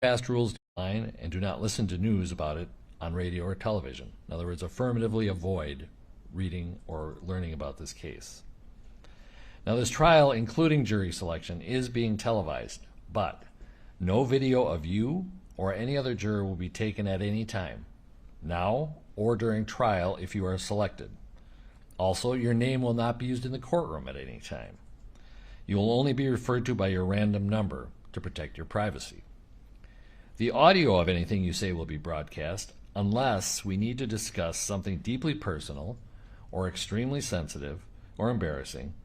Fast rules online and do not listen to news about it on radio or television. In other words, affirmatively avoid reading or learning about this case. Now, this trial, including jury selection, is being televised, but no video of you or any other juror will be taken at any time, now or during trial if you are selected. Also, your name will not be used in the courtroom at any time. You will only be referred to by your random number to protect your privacy. The audio of anything you say will be broadcast unless we need to discuss something deeply personal or extremely sensitive or embarrassing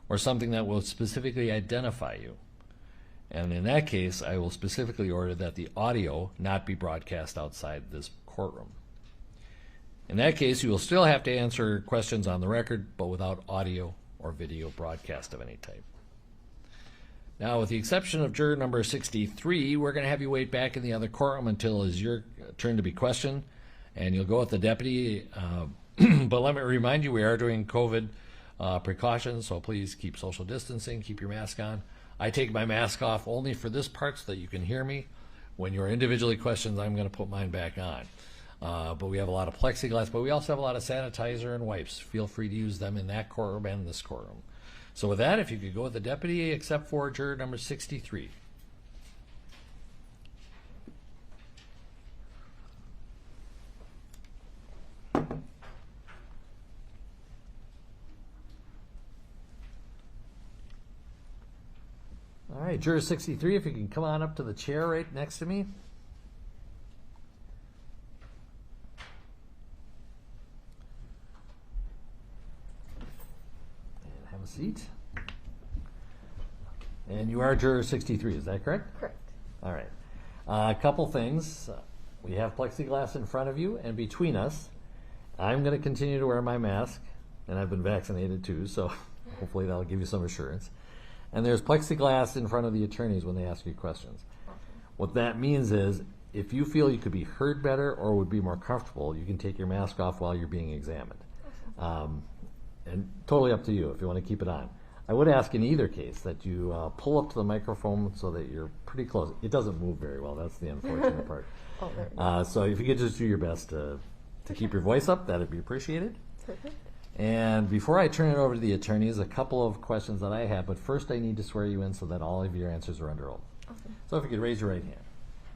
or something that will specifically identify you. And in that case, I will specifically order that the audio not be broadcast outside this courtroom. In that case, you will still have to answer questions on the record, but without audio or video broadcast of any type. Now, with the exception of juror number 63, we're going to have you wait back in the other courtroom until it's your turn to be questioned, and you'll go with the deputy. But let me remind you, we are doing COVID precautions, so please keep social distancing, keep your mask on. I take my mask off only for this part so that you can hear me. When you're individually questioned, I'm going to put mine back on. But we have a lot of plexiglass, but we also have a lot of sanitizer and wipes. Feel free to use them in that courtroom and this courtroom. So with that, if you could go with the deputy, except for juror number 63. All right, juror 63, if you can come on up to the chair right next to me. Have a seat. And you are juror 63, is that correct? Correct. All right. A couple things. We have plexiglass in front of you and between us. I'm going to continue to wear my mask, and I've been vaccinated too, so hopefully that'll give you some assurance. And there's plexiglass in front of the attorneys when they ask you questions. Awesome. What that means is if you feel you could be heard better or would be more comfortable, you can take your mask off while you're being examined. Awesome. And totally up to you if you want to keep it on. I would ask in either case that you pull up to the microphone so that you're pretty close. It doesn't move very well. That's the unfortunate part. Oh, there you go. So if you could just do your best to keep your voice up, that would be appreciated. Perfect. And before I turn it over to the attorneys, a couple of questions that I have, but first I need to swear you in so that all of your answers are under oath. Awesome. So if you could raise your right hand.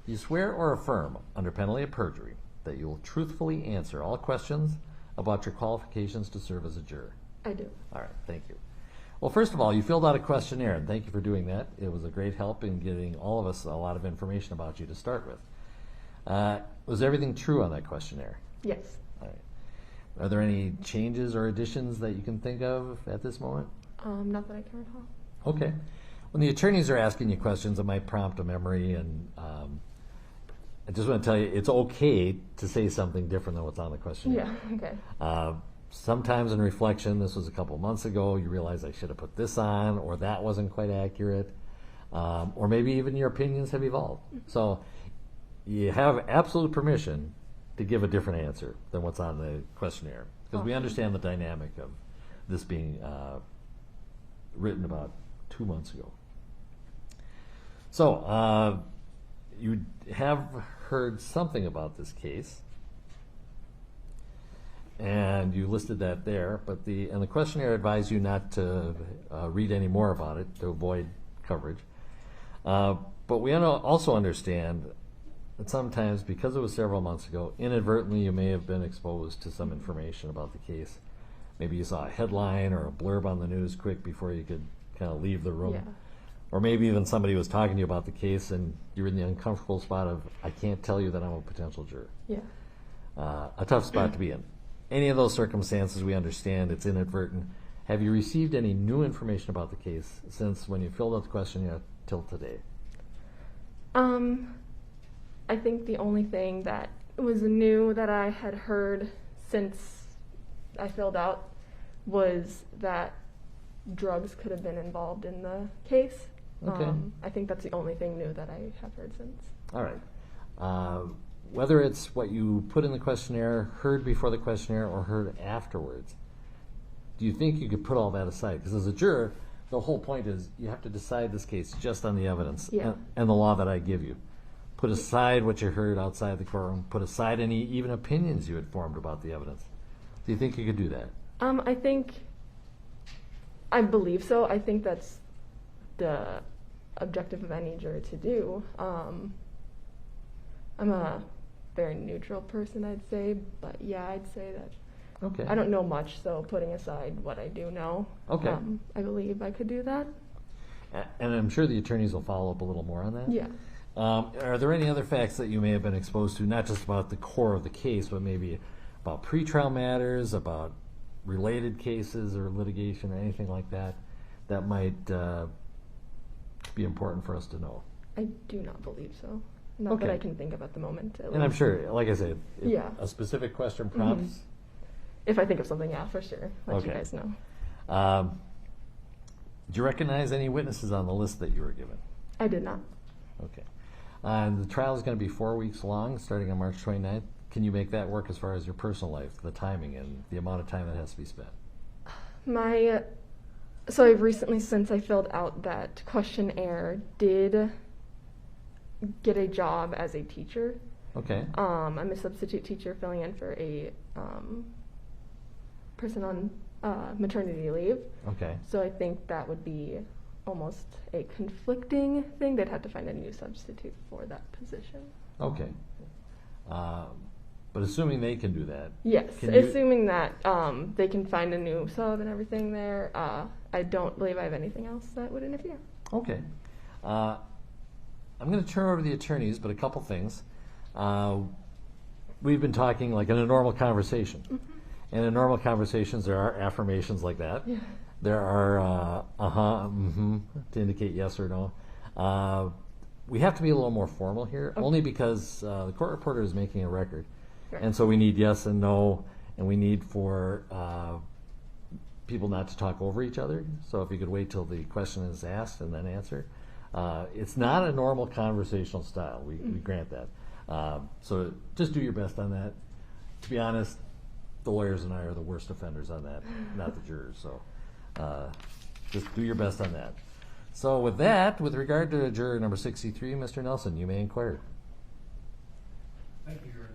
You swear or affirm under penalty of perjury that you will truthfully answer all questions about your qualifications to serve as a juror? I do. All right, thank you. Well, first of all, you filled out a questionnaire, and thank you for doing that. It was a great help in getting all of us a lot of information about you to start with. Was everything true on that questionnaire? Yes. All right. Are there any changes or additions that you can think of at this moment? Not that I can recall. Okay. When the attorneys are asking you questions, it might prompt a memory, and I just want to tell you, it's okay to say something different than what's on the questionnaire. Yeah, okay. Sometimes in reflection, this was a couple months ago, you realize I should have put this on, or that wasn't quite accurate, or maybe even your opinions have evolved. So you have absolute permission to give a different answer than what's on the questionnaire, because we understand the dynamic of this being written about 2 months ago. So you have heard something about this case, and you listed that there, but the questionnaire advised you not to read any more about it to avoid coverage. But we also understand that sometimes, because it was several months ago, inadvertently you may have been exposed to some information about the case. Maybe you saw a headline or a blurb on the news quick before you could kind of leave the room. Yeah. Or maybe even somebody was talking to you about the case and you're in the uncomfortable spot of, I can't tell you that I'm a potential juror. Yeah. A tough spot to be in. Any of those circumstances, we understand it's inadvertent. Have you received any new information about the case since when you filled out the questionnaire till today? I think the only thing that was new that I had heard since I filled out was that drugs could have been involved in the case. Okay. I think that's the only thing new that I have heard since. All right. Whether it's what you put in the questionnaire, heard before the questionnaire, or heard afterwards, do you think you could put all that aside? Because as a juror, the whole point is you have to decide this case just on the evidence Yeah. and the law that I give you. put aside what you heard outside the courtroom, put aside any even opinions you had formed about the evidence. Do you think you could do that? I believe so. I think that's the objective of any juror to do. I'm a very neutral person, I'd say, but yeah, I'd say that. Okay. I don't know much, so putting aside what I do know, Okay. I believe I could do that. And I'm sure the attorneys will follow up a little more on that. Yeah. Are there any other facts that you may have been exposed to, not just about the core of the case, but maybe about pretrial matters, about related cases or litigation or anything like that, that might be important for us to know? I do not believe so. Not Okay. that I can think of at the moment. At And I'm least. sure, like I said, if Yeah. a specific question prompts. If I think of something, yeah, for sure. Let you Okay. guys know. Do you recognize any witnesses on the list that you were given? I did not. Okay. And the trial is going to be 4 weeks long, starting on March 29th. Can you make that work as far as your personal life, the timing, and the amount of time that has to be spent? So I've recently, since I filled out that questionnaire, did get a job as a teacher. Okay. I'm a substitute teacher filling in for a person on maternity leave. Okay. So I think that would be almost a conflicting thing. They'd have to find a new substitute for that position. Okay. But assuming they can do that. Yes, Can you- assuming that they can find a new sub and everything there. I don't believe I have anything else that would interfere. Okay. I'm going to turn over to the attorneys, but a couple things. We've been talking like in a normal conversation. Mm-hmm. And in normal conversations, there are affirmations like that. Yeah. There are to indicate yes or no. We have to be a little more formal here, only because the court reporter is making a record. Right. And so we need yes and no, and we need for people not to talk over each other. So if you could wait till the question is asked and then answer. It's not a normal conversational style. We grant that. So just do your best on that. To be honest, the lawyers and I are the worst offenders on that, not the jurors. So just do your best on that. So with that, with regard to juror number 63, Mr. Nelson, you may inquire. Thank you, Your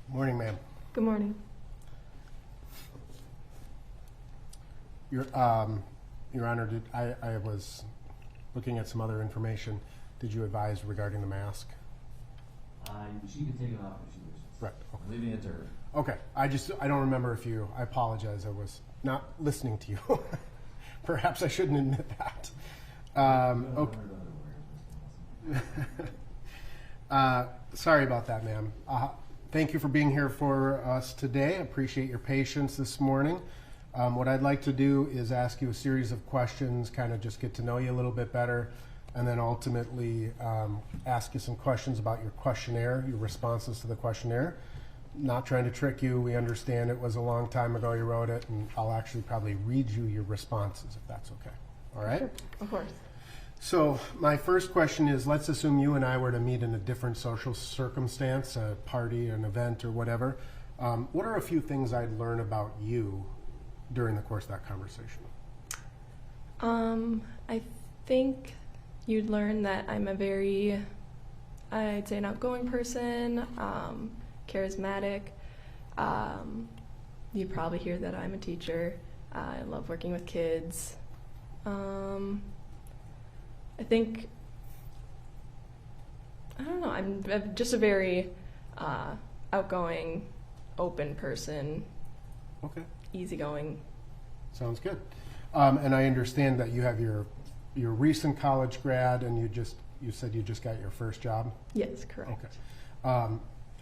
Morning, ma'am. Good morning. Your Honor, I was looking at some other information. Did you advise regarding the mask? She can take it off if she wishes. Right. Okay. Leaving it to her. Okay. I don't remember if you. I apologize. I was not listening to you. Perhaps I shouldn't admit that. Okay. Sorry about that, ma'am. Thank you for being here for us today. I appreciate your patience this morning. What I'd like to do is ask you a series of questions, kind of just get to know you a little bit better, and then ultimately ask you some questions about your questionnaire, your responses to the questionnaire. Not trying to trick you. We understand it was a long time ago you wrote it, and I'll actually probably read you your responses if that's okay. All right? Sure, of course. So my first question is, let's assume you and I were to meet in a different social circumstance, a party, an event, or whatever. What are a few things I'd learn about you during the course of that conversation? I think you'd learn that I'm a very, I'd say, an outgoing person, charismatic. You'd probably hear that I'm a teacher. I love working with kids. I think, I don't know, I'm just a very outgoing, open person. Okay. Easygoing. Sounds good. And I understand that you have your recent college grad, and you said you just got your first job? Yes, correct. Okay.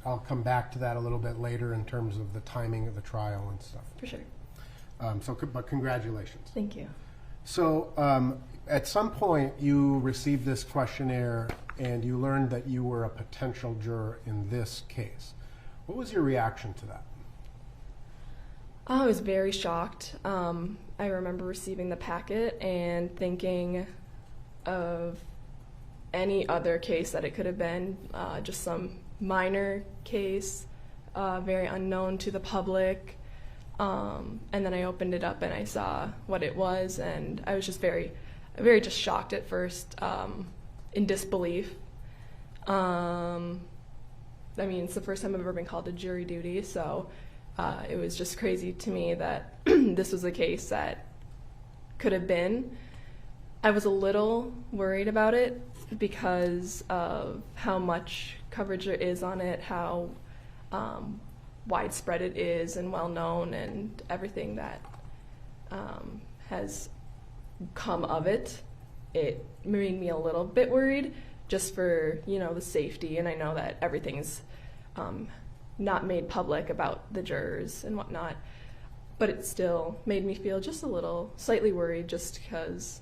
I'll come back to that a little bit later in terms of the timing of the trial and stuff. For sure. But congratulations. Thank you. So at some point you received this questionnaire and you learned that you were a potential juror in this case. What was your reaction to that? I was very shocked. I remember receiving the packet and thinking of any other case that it could have been, just some minor case, very unknown to the public. And then I opened it up and I saw what it was, and I was just very just shocked at first, in disbelief. I mean, it's the first time I've ever been called to jury duty, so it was just crazy to me that this was a case that could have been. I was a little worried about it because of how much coverage there is on it, how widespread it is and well known, and everything that has come of it. It made me a little bit worried just for, the safety, and I know that everything's not made public about the jurors and whatnot, but it still made me feel just a little slightly worried, just because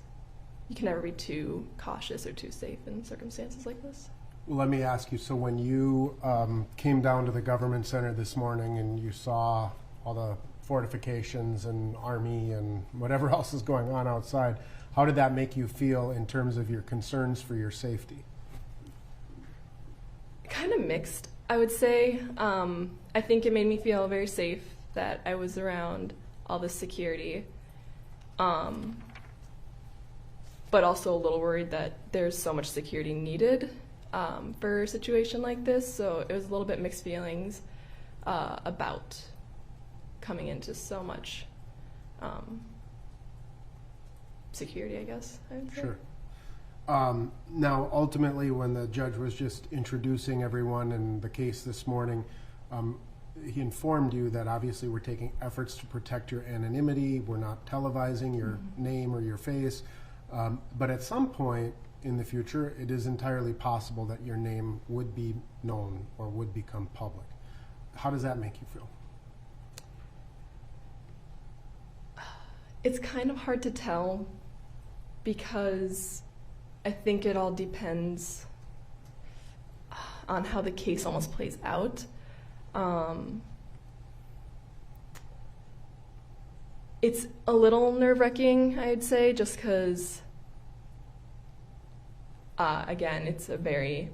you can never be too cautious or too safe in circumstances like this. Well, let me ask you, so when you came down to the government center this morning and you saw all the fortifications and army and whatever else is going on outside, how did that make you feel in terms of your concerns for your safety? Kind of mixed, I would say. I think it made me feel very safe that I was around all this security, but also a little worried that there's so much security needed for a situation like this. So it was a little bit mixed feelings about coming into so much security, I guess I would say. Sure. Now, ultimately, when the judge was just introducing everyone in the case this morning, he informed you that obviously we're taking efforts to protect your anonymity. We're not televising your name or your face. But at some point in the future, it is entirely possible that your name would be known or would become public. How does that make you feel? It's kind of hard to tell, because I think it all depends on how the case almost plays out. It's a little nerve-wracking, I'd say, just because, again, it's a very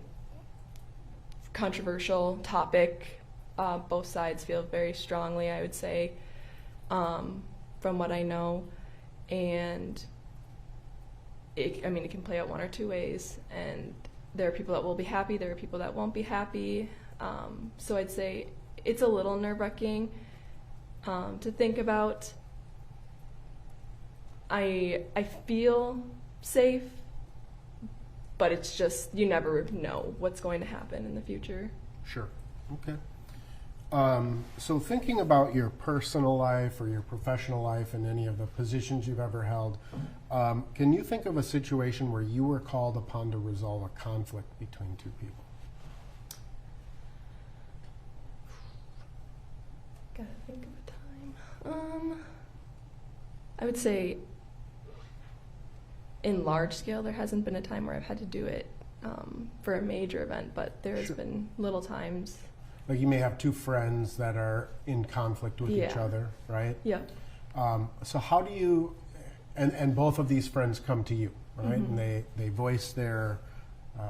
controversial topic. Both sides feel very strongly, I would say, from what I know. And it can play out one or two ways. And there are people that will be happy, there are people that won't be happy. So I'd say it's a little nerve-wracking to think about. I feel safe, but it's just, you never know what's going to happen in the future. Sure. Okay. So thinking about your personal life or your professional life and any of the positions you've ever held, can you think of a situation where you were called upon to resolve a conflict between two people? Gotta think of a time. I would say in large scale, there hasn't been a time where I've had to do it for a major event, but there's Sure. been little times. Like you may have two friends that are in conflict with each Yeah. other, right? Yeah. So how do you, and both of these friends come to you, right? Mm-hmm. And they voice their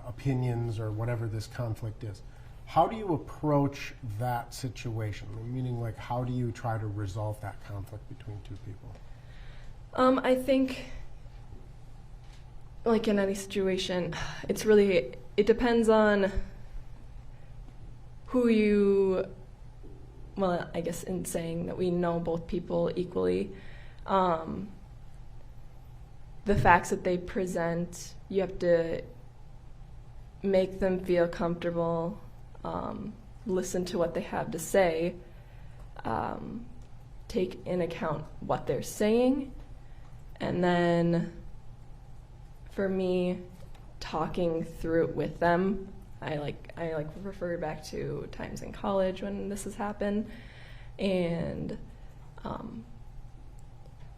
opinions or whatever this conflict is. How do you approach that situation? Meaning, like, how do you try to resolve that conflict between two people? I think, like in any situation, it depends on who you, well, I guess in saying that we know both people equally, the facts that they present, you have to make them feel comfortable, listen to what they have to say, take in account what they're saying, and then for me, talking through it with them. I refer back to times in college when this has happened, and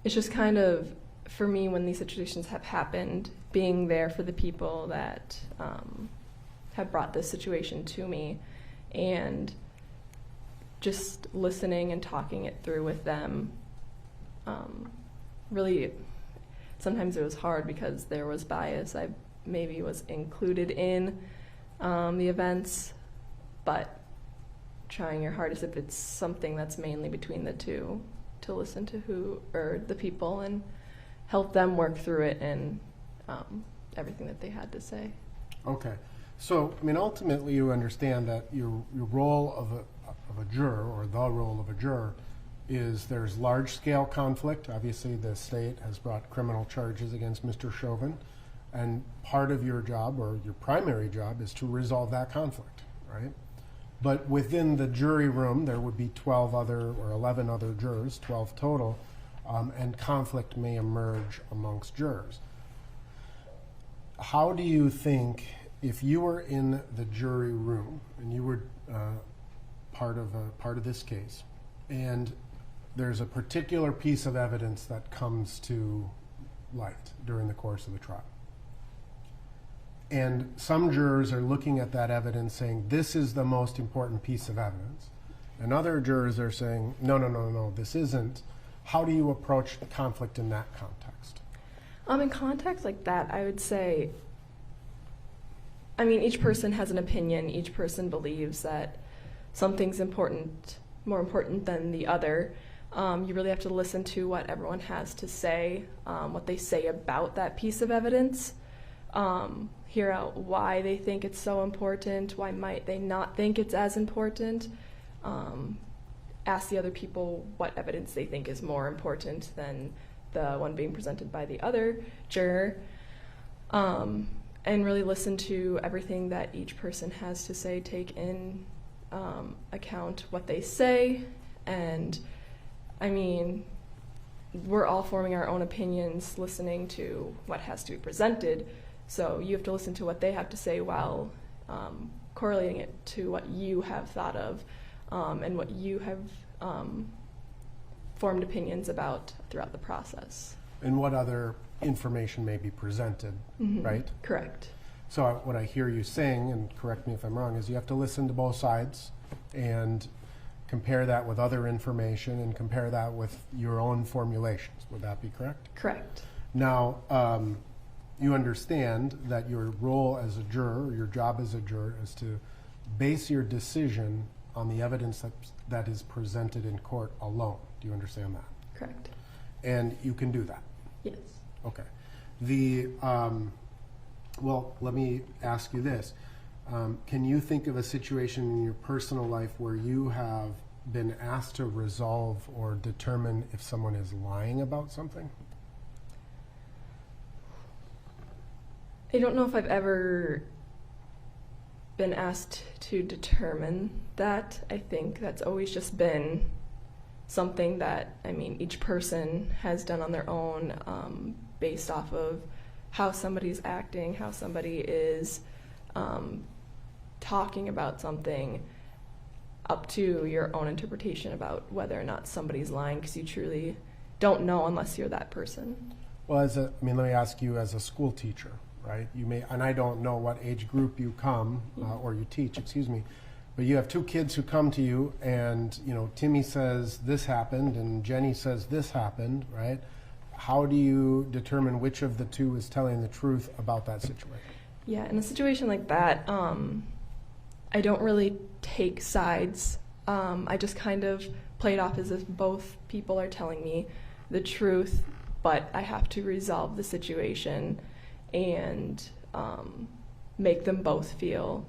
it's just kind of, for me, when these situations have happened, being there for the people that have brought this situation to me, and just listening and talking it through with them. Really, sometimes it was hard because there was bias. I maybe was included in the events, but trying your hardest if it's something that's mainly between the two, to listen to the people and help them work through it and everything that they had to say. Okay. So, I mean, ultimately you understand that your role of a juror, or the role of a juror, is there's large-scale conflict. Obviously, the state has brought criminal charges against Mr. Chauvin, and part of your job, or your primary job, is to resolve that conflict, right? But within the jury room, there would be 12 other or 11 other jurors, 12 total, and conflict may emerge amongst jurors. How do you think, if you were in the jury room and you were part of this case, and there's a particular piece of evidence that comes to light during the course of the trial, and some jurors are looking at that evidence saying, this is the most important piece of evidence, and other jurors are saying, no, this isn't. How do you approach the conflict in that context? In context like that, I would say, I mean, each person has an opinion. Each person believes that something's more important than the other. You really have to listen to what everyone has to say, what they say about that piece of evidence, hear out why they think it's so important, why might they not think it's as important, ask the other people what evidence they think is more important than the one being presented by the other juror, and really listen to everything that each person has to say, take in account what they say. And I mean, we're all forming our own opinions, listening to what has to be presented, so you have to listen to what they have to say while correlating it to what you have thought of and what you have formed opinions about throughout the process. And what other information may be presented, right? Correct. So what I hear you saying, and correct me if I'm wrong, is you have to listen to both sides and compare that with other information and compare that with your own formulations. Would that be correct? Correct. Now, you understand that your role as a juror, your job as a juror, is to base your decision on the evidence that is presented in court alone. Do you understand that? Correct. And you can do that? Yes. Okay. Well, let me ask you this. Can you think of a situation in your personal life where you have been asked to resolve or determine if someone is lying about something? I don't know if I've ever been asked to determine that. I think that's always just been something that, I mean, each person has done on their own, based off of how somebody's acting, how somebody is talking about something, up to your own interpretation about whether or not somebody's lying, because you truly don't know unless you're that person. Well, let me ask you, as a school teacher, right? You may, and I don't know what age group you come or you teach, excuse me, but you have two kids who come to you, and Timmy says this happened and Jenny says this happened, right? How do you determine which of the two is telling the truth about that situation? Yeah, in a situation like that, I don't really take sides. I just kind of play it off as if both people are telling me the truth, but I have to resolve the situation and make them both feel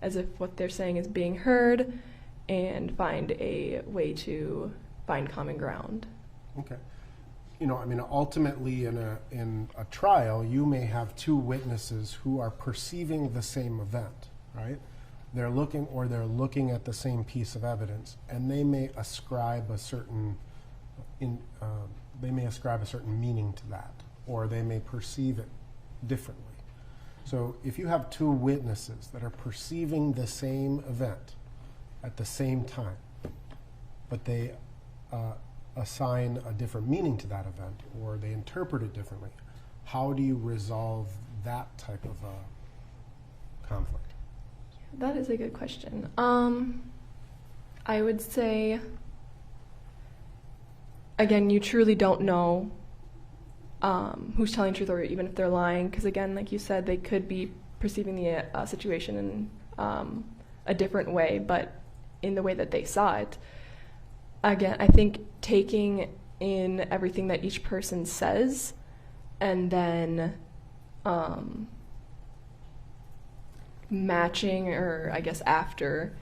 as if what they're saying is being heard, and find a way to find common ground. Okay. Ultimately in a trial, you may have two witnesses who are perceiving the same event, right? They're looking at the same piece of evidence, and they may ascribe a certain meaning to that, or they may perceive it differently. So if you have two witnesses that are perceiving the same event at the same time, but they assign a different meaning to that event, or they interpret it differently, how do you resolve that type of conflict? That is a good question. I would say, again, you truly don't know who's telling the truth, or even if they're lying, because again, like you said, they could be perceiving the situation in a different way, but in the way that they saw it. Again, I think taking in everything that each person says and then matching, or I guess after,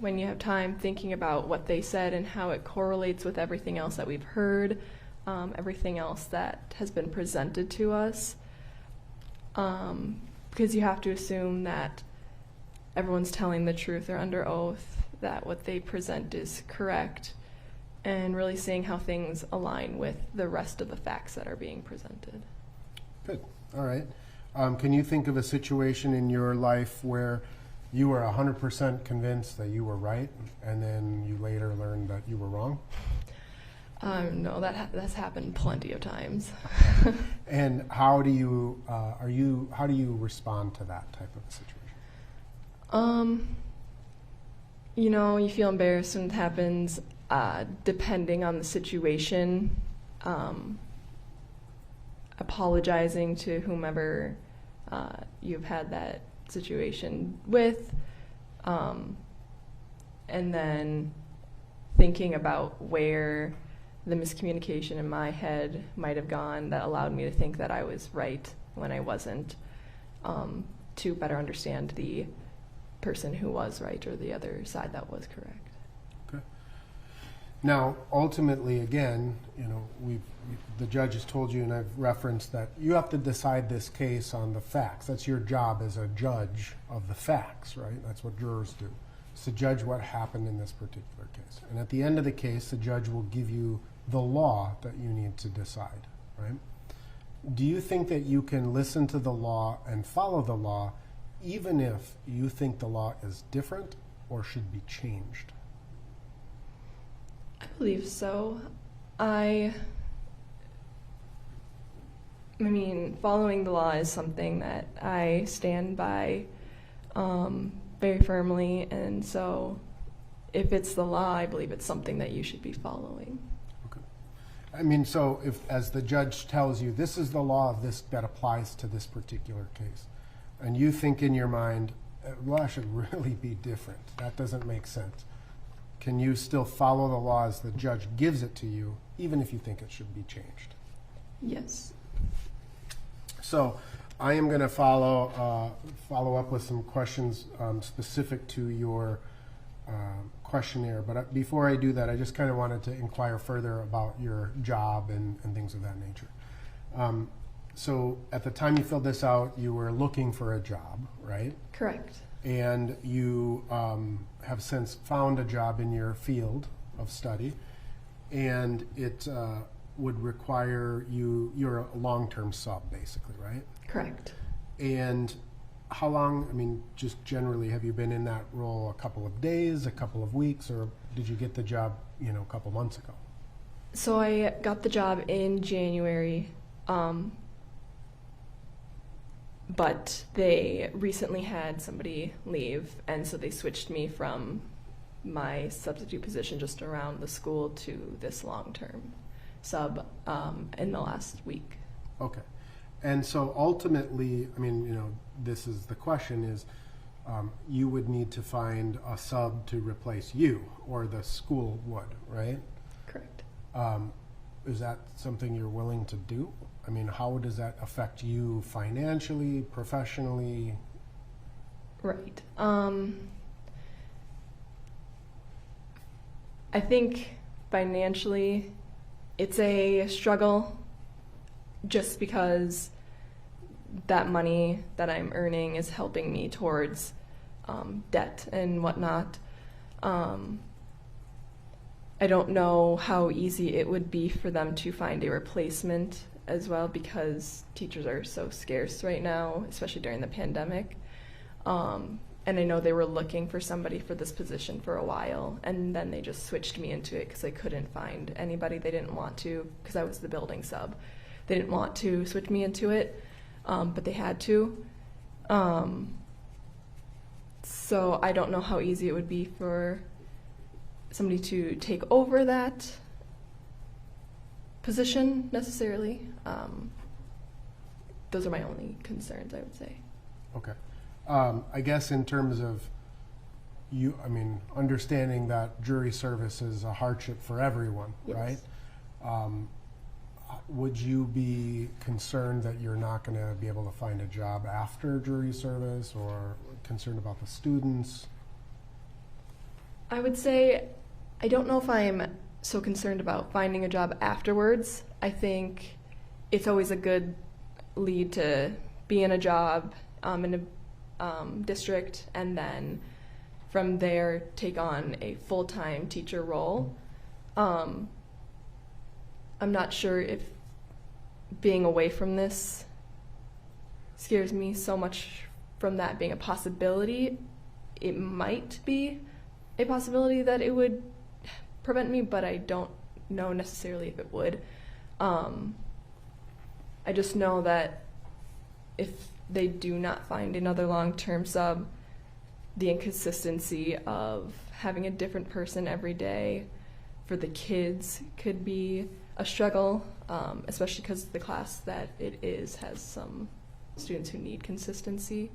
when you have time, thinking about what they said and how it correlates with everything else that we've heard, everything else that has been presented to us. Because you have to assume that everyone's telling the truth or under oath, that what they present is correct, and really seeing how things align with the rest of the facts that are being presented. Good. All right. Can you think of a situation in your life where you were 100% convinced that you were right, and then you later learned that you were wrong? No, that's happened plenty of times. And how do you how do you respond to that type of a situation? You know, you feel embarrassed when it happens. Depending on the situation, apologizing to whomever you've had that situation with, and then thinking about where the miscommunication in my head might have gone that allowed me to think that I was right when I wasn't, to better understand the person who was right or the other side that was correct. Okay. Now, ultimately, again, you know, the judge has told you, and I've referenced that you have to decide this case on the facts. That's your job as a judge of the facts, right? That's what jurors do, is to judge what happened in this particular case. And at the end of the case, the judge will give you the law that you need to decide, right? Do you think that you can listen to the law and follow the law even if you think the law is different or should be changed? I believe so. I mean, following the law is something that I stand by very firmly, and so if it's the law, I believe it's something that you should be following. Okay. I mean, so if, as the judge tells you, this is the law of this that applies to this particular case, and you think in your mind, law should really be different, that doesn't make sense, can you still follow the law as the judge gives it to you, even if you think it should be changed? Yes. So I am going to follow up with some questions specific to your questionnaire. But before I do that, I just kind of wanted to inquire further about your job and things of that nature. So at the time you filled this out, you were looking for a job, right? Correct. And you have since found a job in your field of study, and it would require you're a long-term sub, basically, right? Correct. And how long, I mean, just generally, have you been in that role a couple of days, a couple of weeks, or did you get the job, you know, a couple months ago? So I got the job in January, but they recently had somebody leave, and so they switched me from my substitute position just around the school to this long-term sub in the last week. Okay. And so ultimately, I mean, you know, this is the question is, you would need to find a sub to replace you, or the school would, right? Correct. Is that something you're willing to do? I mean, how does that affect you financially, professionally? Right. I think financially it's a struggle, just because that money that I'm earning is helping me towards debt and whatnot. I don't know how easy it would be for them to find a replacement as well, because teachers are so scarce right now, especially during the pandemic. And I know they were looking for somebody for this position for a while, and then they just switched me into it because they couldn't find anybody. They didn't want to, because I was the building sub. They didn't want to switch me into it, but they had to. So I don't know how easy it would be for somebody to take over that position necessarily. Those are my only concerns, I would say. Okay. I guess in terms of I mean, understanding that jury service is a hardship for everyone, Yes. right? Would you be concerned that you're not going to be able to find a job after jury service, or concerned about the students? I would say I don't know if I'm so concerned about finding a job afterwards. I think it's always a good lead to be in a job in a district, and then from there take on a full-time teacher role. I'm not sure if being away from this scares me so much from that being a possibility. It might be a possibility that it would prevent me, but I don't know necessarily if it would. I just know that if they do not find another long-term sub, the inconsistency of having a different person every day for the kids could be a struggle, especially because the class that it is has some students who need consistency.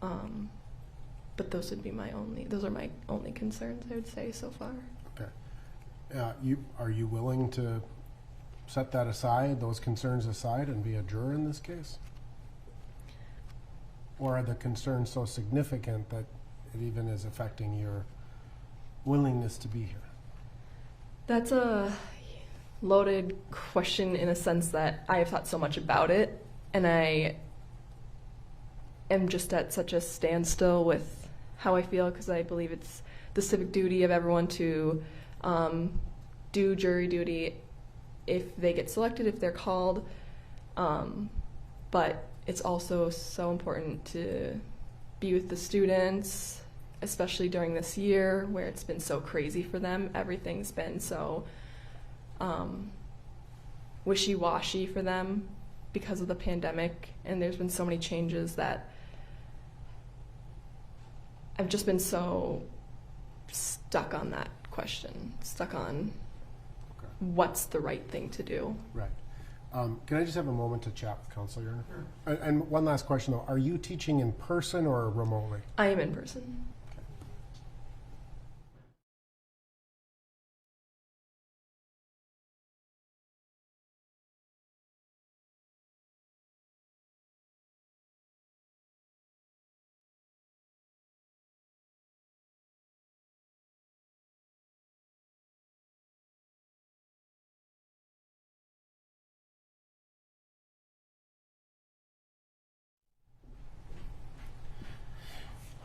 But those are my only concerns, I would say, so far. Okay. Are you willing to set that aside, those concerns aside, and be a juror in this case? Or are the concerns so significant that it even is affecting your willingness to be here? That's a loaded question in a sense that I have thought so much about it, and I am just at such a standstill with how I feel, because I believe it's the civic duty of everyone to do jury duty if they get selected, if they're called, but it's also so important to be with the students, especially during this year where it's been so crazy for them. Everything's been so wishy-washy for them because of the pandemic, and there's been so many changes that I've just been so stuck on that question, stuck on what's the right thing to do. Right. Can I just have a moment to chat with Council, Your Honor? And one last question, though. Are you teaching in person or remotely? I am in person.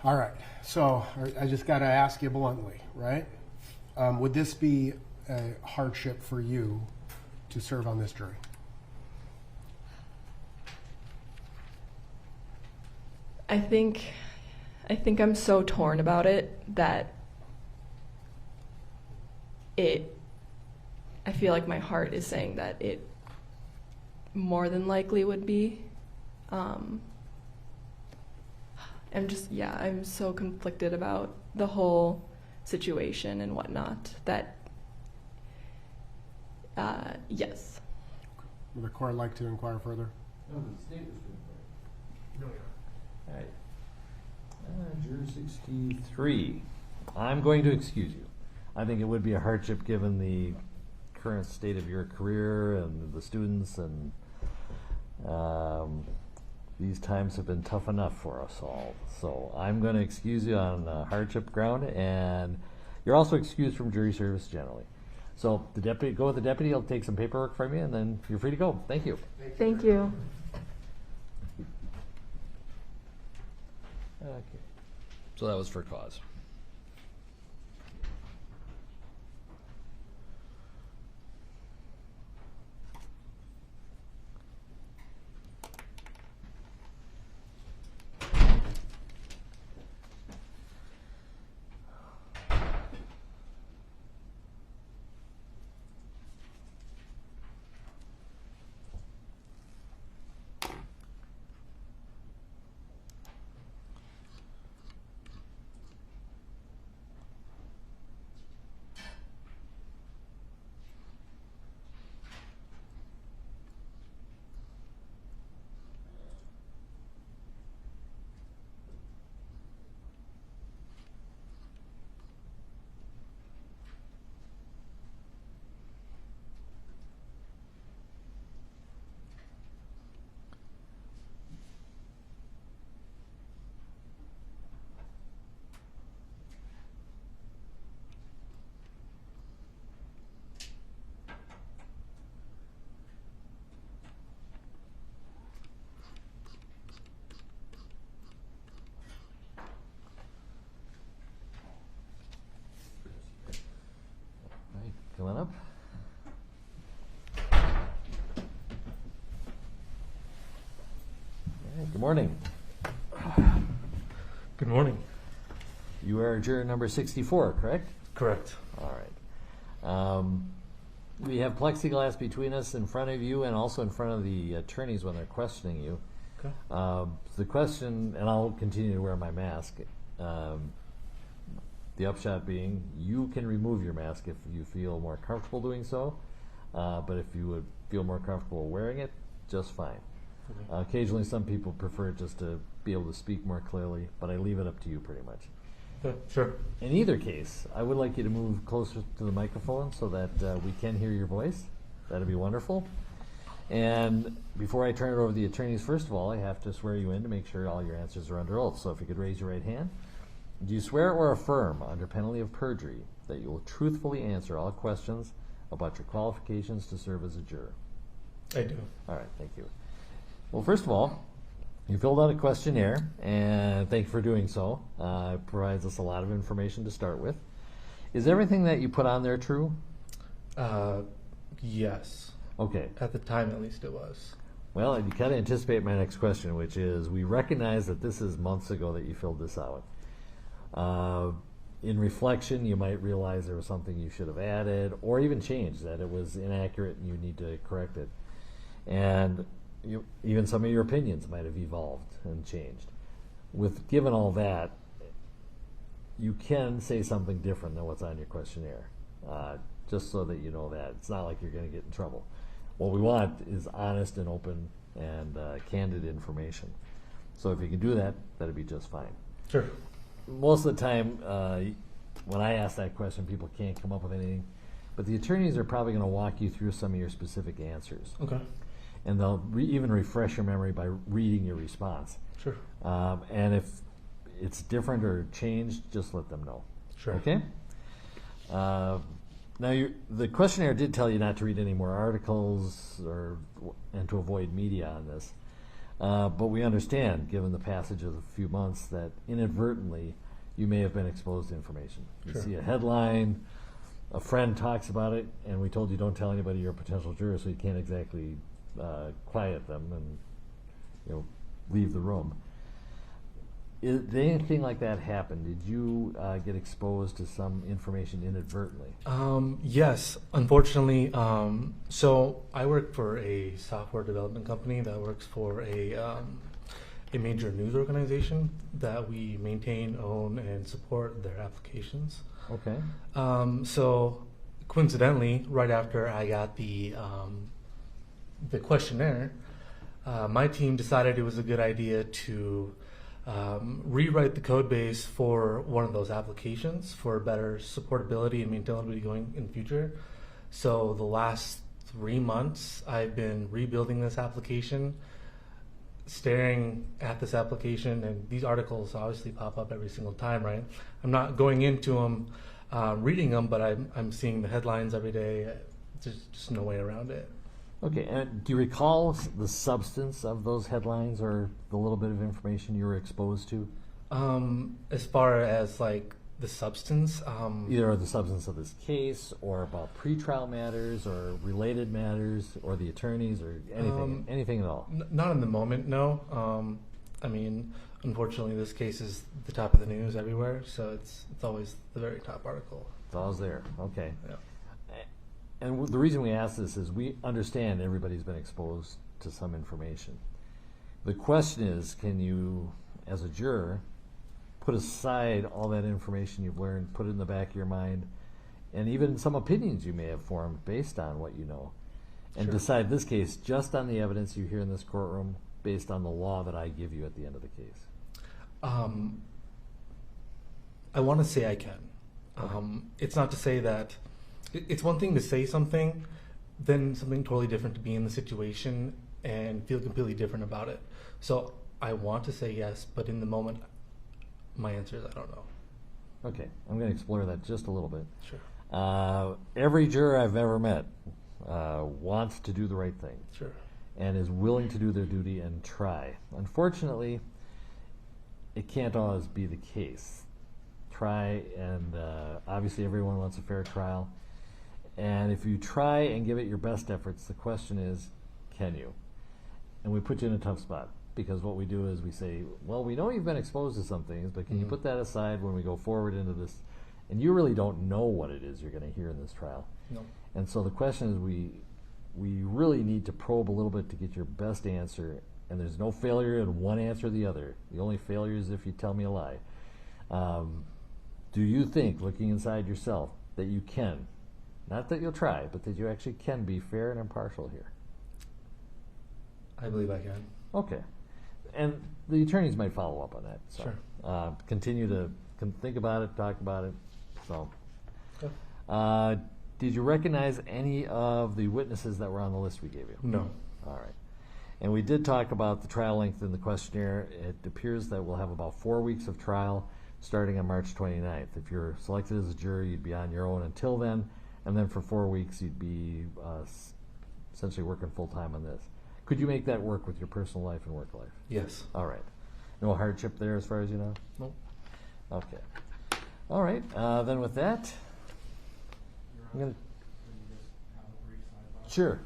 All right. So I just got to ask you bluntly, right? Would this be a hardship for you to serve on this jury? I think I'm so torn about it that I feel like my heart is saying that it more than likely would be. I'm so conflicted about the whole situation and whatnot that, yes. Would the court like to inquire further? No, the state was doing it. All right. Juror 63. I'm going to excuse you. I think it would be a hardship given the current state of your career and the students, and these times have been tough enough for us all. So I'm going to excuse you on hardship ground, and you're also excused from jury service generally. So the deputy, go with the deputy. He'll take some paperwork from you, and then you're free to go. Thank you. Thank you. Okay. So that was for cause. morning. Good morning. You are juror number 64, correct? Correct. All right. We have plexiglass between us in front of you and also in front of the attorneys when they're questioning you. Okay. The question, and I'll continue to wear my mask, the upshot being you can remove your mask if you feel more comfortable doing so, but if you would feel more comfortable wearing it, just fine. Okay. Occasionally some people prefer just to be able to speak more clearly, but I leave it up to you pretty much. Okay, sure. In either case, I would like you to move closer to the microphone so that we can hear your voice. That'd be wonderful. And before I turn it over to the attorneys, first of all, I have to swear you in to make sure all your answers are under oath. So if you could raise your right hand. Do you swear or affirm under penalty of perjury that you will truthfully answer all questions about your qualifications to serve as a juror? I do. All right, thank you. Well, first of all, you filled out a questionnaire, and thank you for doing so. It provides us a lot of information to start with. Is everything that you put on there true? Yes. Okay. At the time, at least, it was. Well, you kind of anticipate my next question, which is, we recognize that this is months ago that you filled this out. In reflection, you might realize there was something you should have added or even changed, that it was inaccurate and you need to correct it. And even some of your opinions might have evolved and changed. Given all that, you can say something different than what's on your questionnaire, just so that you know that. It's not like you're going to get in trouble. What we want is honest and open and candid information. So if you can do that, that'd be just fine. Sure. Most of the time, when I ask that question, people can't come up with anything. But the attorneys are probably going to walk you through some of your specific answers. Okay. And they'll even refresh your memory by reading your response. Sure. And if it's different or changed, just let them know. Sure. Okay? Now, the questionnaire did tell you not to read any more articles and to avoid media on this. But we understand, given the passage of a few months, that inadvertently you may have been exposed to information. You Sure. see a headline, a friend talks about it, and we told you don't tell anybody you're a potential juror, so you can't exactly quiet them and leave the room. Did anything like that happen? Did you get exposed to some information inadvertently? Yes, unfortunately. So I work for a software development company that works for a major news organization that we maintain, own, and support their applications. Okay. So coincidentally, right after I got the questionnaire, my team decided it was a good idea to rewrite the code base for one of those applications for better supportability and maintainability going in the future. So the last 3 months, I've been rebuilding this application, staring at this application, and these articles obviously pop up every single time, right? I'm not going into them, reading them, but I'm seeing the headlines every day. There's just no way around it. Okay, and do you recall the substance of those headlines or the little bit of information you were exposed to? As far as like the substance, Either the substance of this case or about pretrial matters or related matters or the attorneys or anything at all? not in the moment, no. I mean, unfortunately, this case is the top of the news everywhere, so it's always the very top article. It's always there, okay. Yeah. And the reason we ask this is we understand everybody's been exposed to some information. The question is, can you, as a juror, put aside all that information you've learned, put it in the back of your mind, and even some opinions you may have formed based on what you know, and Sure. decide this case just on the evidence you hear in this courtroom based on the law that I give you at the end of the case? I want to say I can. It's not to say that it's one thing to say something, then something totally different to be in the situation and feel completely different about it. So I want to say yes, but in the moment, my answer is I don't know. Okay, I'm going to explore that just a little bit. Sure. Every juror I've ever met wants to do the right thing. Sure. And is willing to do their duty and try. Unfortunately, it can't always be the case. Try, and obviously everyone wants a fair trial. And if you try and give it your best efforts, the question is, can you? And we put you in a tough spot. because what we do is we say, well, we know you've been exposed to some things, but can you put that aside when we go forward into this? And you really don't know what it is you're going to hear in this trial. No. And so the question is, we really need to probe a little bit to get your best answer, and there's no failure in one answer or the other. The only failure is if you tell me a lie. Do you think, looking inside yourself, that you can, not that you'll try, but that you actually can be fair and impartial here? I believe I can. Okay. And the attorneys might follow up on that. So, Sure. Continue to think about it, talk about it. So, Okay. did you recognize any of the witnesses that were on the list we gave you? No. All right. And we did talk about the trial length in the questionnaire. It appears that we'll have about 4 weeks of trial starting on March 29th. If you're selected as a jury, you'd be on your own until then, and then for 4 weeks you'd be essentially working full-time on this. Could you make that work with your personal life and work life? Yes. All right. No hardship there as far as you know? Nope. Okay. All right. Then with that, I'm going to... Sure.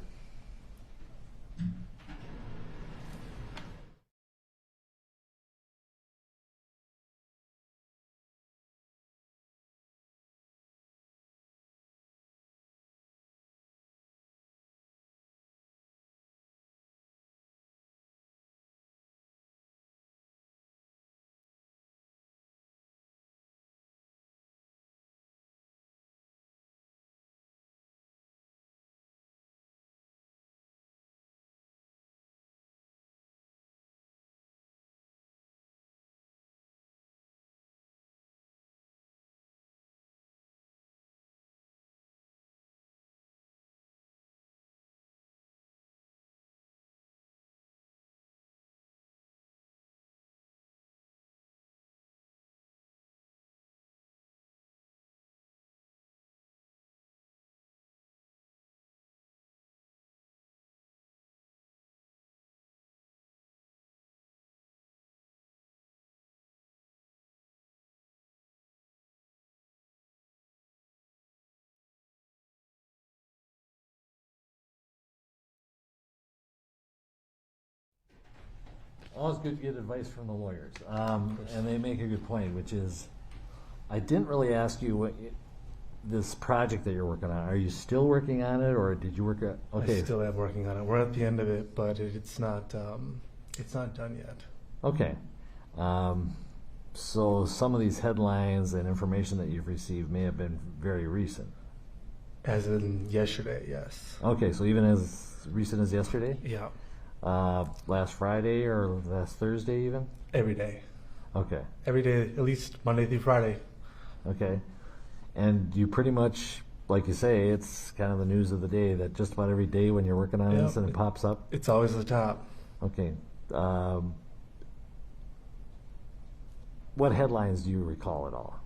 Always good to get advice from the lawyers. And they make a good point, which is, I didn't really ask you what this project that you're working on. Are you still working on it, or did you work at? Okay. I still am working on it. We're at the end of it, but it's not done yet. Okay. So some of these headlines and information that you've received may have been very recent. As in yesterday, yes. Okay, so even as recent as yesterday? Yeah. Last Friday or last Thursday even? Every day. Okay. Every day, at least Monday through Friday. Okay. And you pretty much, like you say, it's kind of the news of the day that just about every day when you're working on this and it pops up? It's always the top. Okay. What headlines do you recall at all?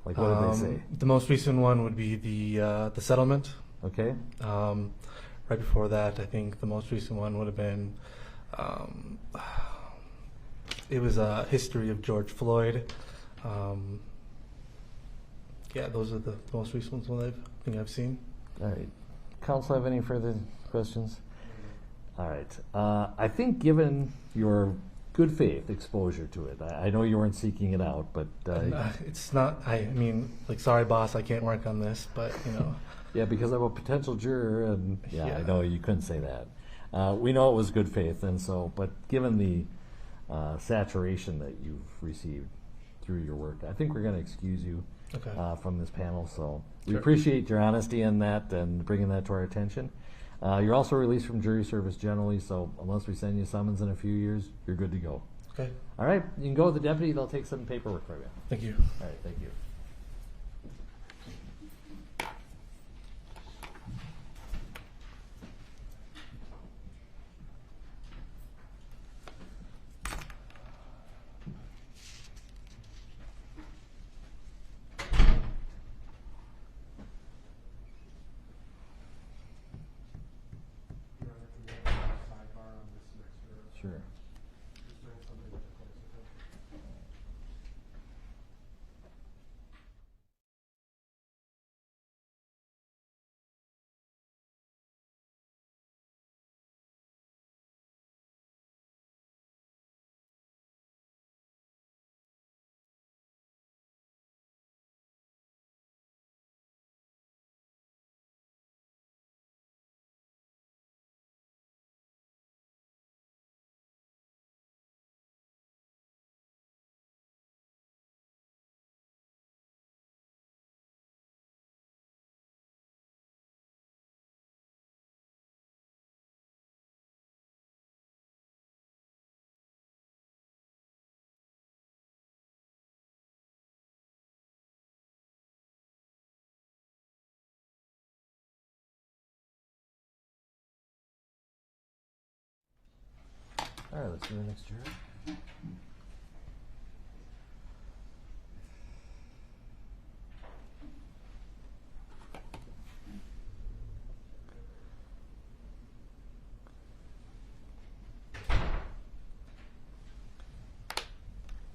Like, what did they say? The most recent one would be the settlement. Okay. Right before that, I think the most recent one would have been, it was a history of George Floyd. Yeah, those are the most recent ones I've seen. All right. Counsel, have any further questions? All right. I think given your good faith exposure to it, I know you weren't seeking it out, but... it's not, I mean, like, sorry, boss, I can't work on this, but, you know... Yeah, because I'm a potential juror, and Yeah. I know you couldn't say that. We know it was good faith, and so, but given the saturation that you've received through your work, I think we're going to excuse you Okay. from this panel. So we Sure. appreciate your honesty in that and bringing that to our attention. You're also released from jury service generally, so unless we send you summons in a few years, you're good to go. Okay. All right, you can go with the deputy. They'll take some paperwork for you. Thank you. All right, thank you. Sure. All right, let's do the next juror.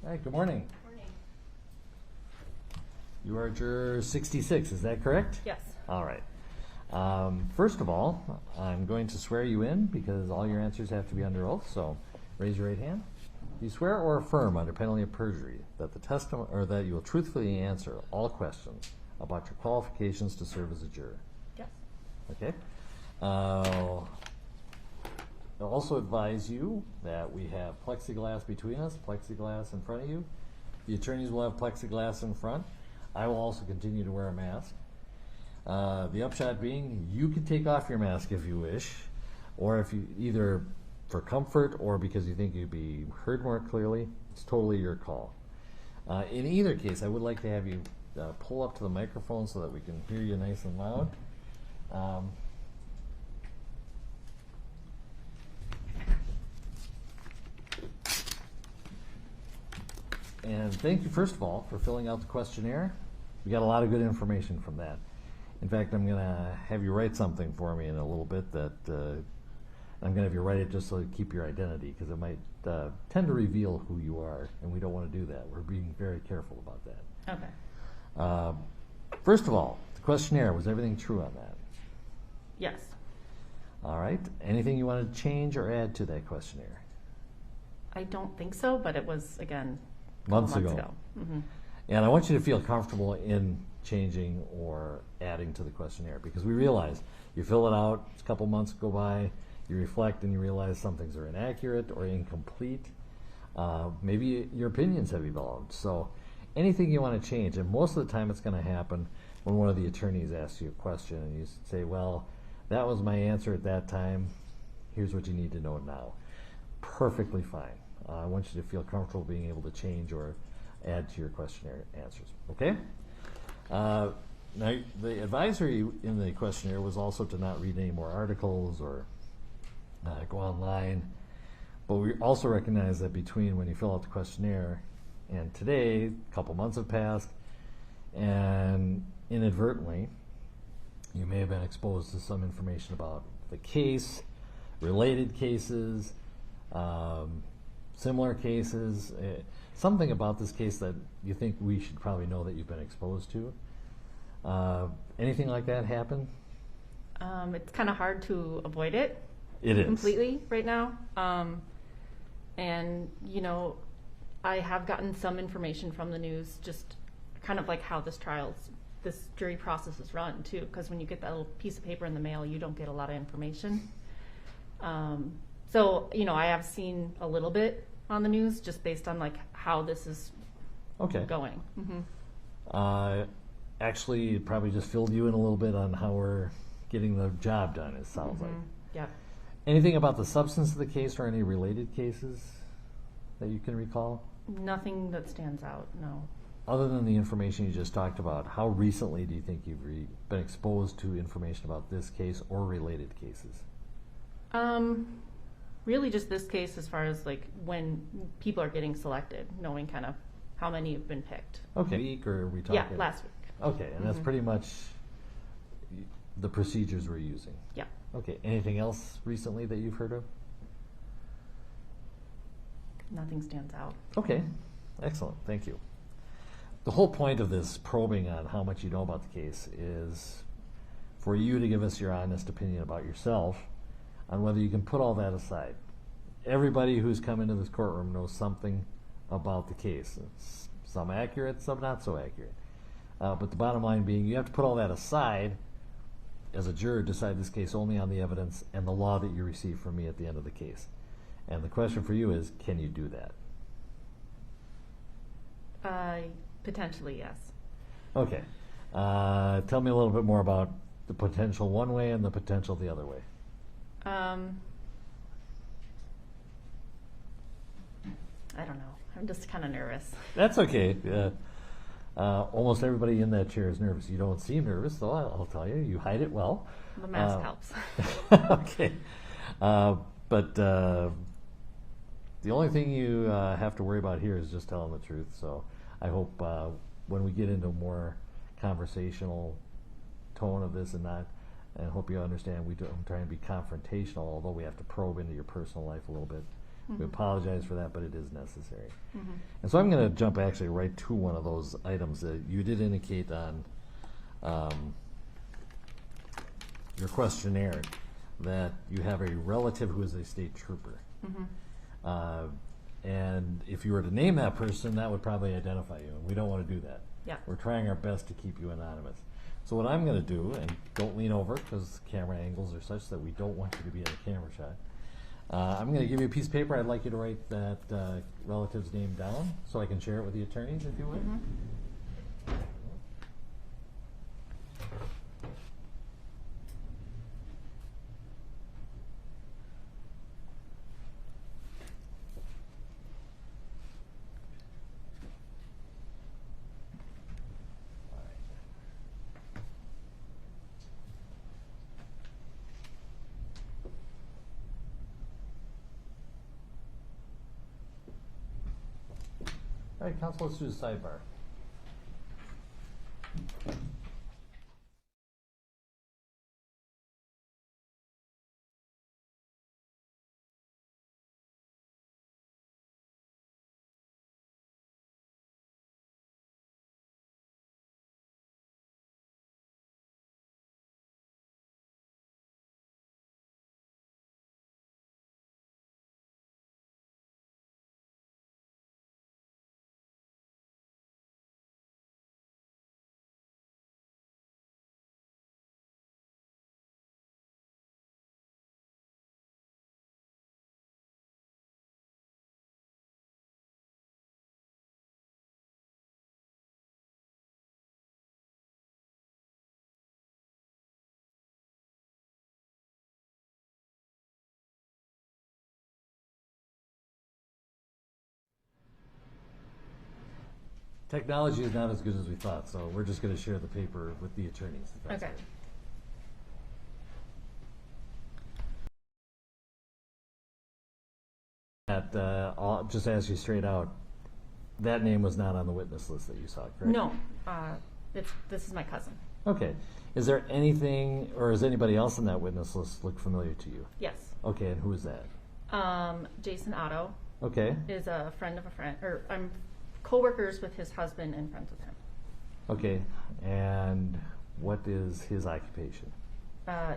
All right, good morning. Morning. You are juror 66, is that correct? Yes. All right. First of all, I'm going to swear you in because all your answers have to be under oath, so raise your right hand. Do you swear or affirm under penalty of perjury that the testimony or that you will truthfully answer all questions about your qualifications to serve as a juror? Yes. Okay. I'll also advise you that we have plexiglass between us, plexiglass in front of you. The attorneys will have plexiglass in front. I will also continue to wear a mask. The upshot being, you can take off your mask if you wish, or if you either for comfort or because you think you'd be heard more clearly. It's totally your call. In either case, I would like to have you pull up to the microphone so that we can hear you nice and loud. And thank you, first of all, for filling out the questionnaire. We got a lot of good information from that. In fact, I'm going to have you write something for me in a little bit that I'm going to have you write it just so you keep your identity, because it might tend to reveal who you are, and we don't want to do that. We're being very careful about that. Okay. First of all, the questionnaire, was everything true on that? Yes. All right. Anything you wanted to change or add to that questionnaire? I don't think so, but it was, again, Months months ago. ago. Mm-hmm. And I want you to feel comfortable in changing or adding to the questionnaire, because we realize you fill it out, a couple months go by, you reflect and you realize some things are inaccurate or incomplete. Maybe your opinions have evolved. So anything you want to change, and most of the time it's going to happen when one of the attorneys asks you a question and you say, well, that was my answer at that time, here's what you need to know now. Perfectly fine. I want you to feel comfortable being able to change or add to your questionnaire answers. Okay? Now, the advisory in the questionnaire was also to not read any more articles or go online. But we also recognize that between when you fill out the questionnaire and today, a couple months have passed, and inadvertently, you may have been exposed to some information about the case, related cases, similar cases, something about this case that you think we should probably know that you've been exposed to. Anything like that happen? It's kind of hard to avoid it. It is. Completely right now. And, I have gotten some information from the news, just kind of like how this jury process is run, too, because when you get that little piece of paper in the mail, you don't get a lot of information. So, I have seen a little bit on the news just based on like how this is going. Mm-hmm. Actually, it probably just filled you in a little bit on how we're getting the job done, it sounds like. Yeah. Anything about the substance of the case or any related cases that you can recall? Nothing that stands out, no. Other than the information you just talked about, how recently do you think you've been exposed to information about this case or related cases? Really just this case as far as like when people are getting selected, knowing kind of how many have been picked. Okay. Week, or are we talking? Yeah, last week. Okay, and that's pretty much the procedures we're using. Yeah. Okay, anything else recently that you've heard of? Nothing stands out. Okay, excellent, thank you. The whole point of this probing on how much you know about the case is for you to give us your honest opinion about yourself on whether you can put all that aside. Everybody who's come into this courtroom knows something about the case. It's some accurate, some not so accurate. But the bottom line being, you have to put all that aside as a juror, decide this case only on the evidence and the law that you receive from me at the end of the case. And the question for you is, can you do that? Potentially, yes. Okay. Tell me a little bit more about the potential one way and the potential the other way. I don't know. I'm just kind of nervous. That's okay. Almost everybody in that chair is nervous. You don't seem nervous, though, I'll tell you. You hide it well. The mask helps. Okay. But The only thing you have to worry about here is just telling the truth. So I hope when we get into a more conversational tone of this and not, and hope you understand we don't try and be confrontational, although we have to probe into your personal life a little bit. We apologize for that, but it is necessary. And so I'm going to jump actually right to one of those items that you did indicate on your questionnaire that you have a relative who is a state trooper. And if you were to name that person, that would probably identify you, and we don't want to do that. Yeah. We're trying our best to keep you anonymous. So what I'm going to do, and don't lean over because camera angles are such that we don't want you to be in a camera shot. I'm going to give you a piece of paper. I'd like you to write that relative's name down so I can share it with the attorneys, if you would. All right, counsel, let's do the sidebar. Technology is not as good as we thought, so we're just going to share the paper with the attorneys. If that's Okay. Just to ask you straight out, that name was not on the witness list that you saw, correct? No, this is my cousin. Okay. Is there anything, or is anybody else on that witness list look familiar to you? Yes. Okay, and who is that? Jason Otto Okay. is a friend of a friend, or I'm co-workers with his husband and friends with him. Okay, and what is his occupation?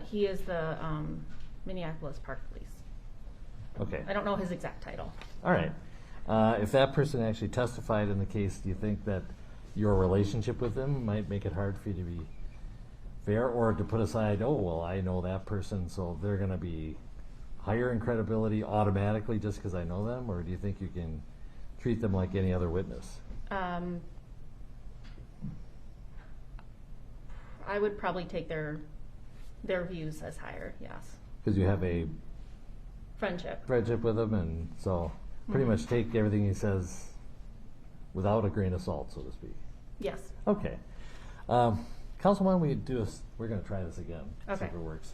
He is the Minneapolis Park Police. Okay. I don't know his exact title. All right. If that person actually testified in the case, do you think that your relationship with them might make it hard for you to be fair, or to put aside, oh, well, I know that person, so they're going to be higher in credibility automatically just because I know them, or do you think you can treat them like any other witness? I would probably take their views as higher, yes. Because you have a Friendship. with them, and so pretty much take everything he says without a grain of salt, so to speak. Yes. Okay. Council, why don't we do this? We're going to try this again. See Okay. if it works.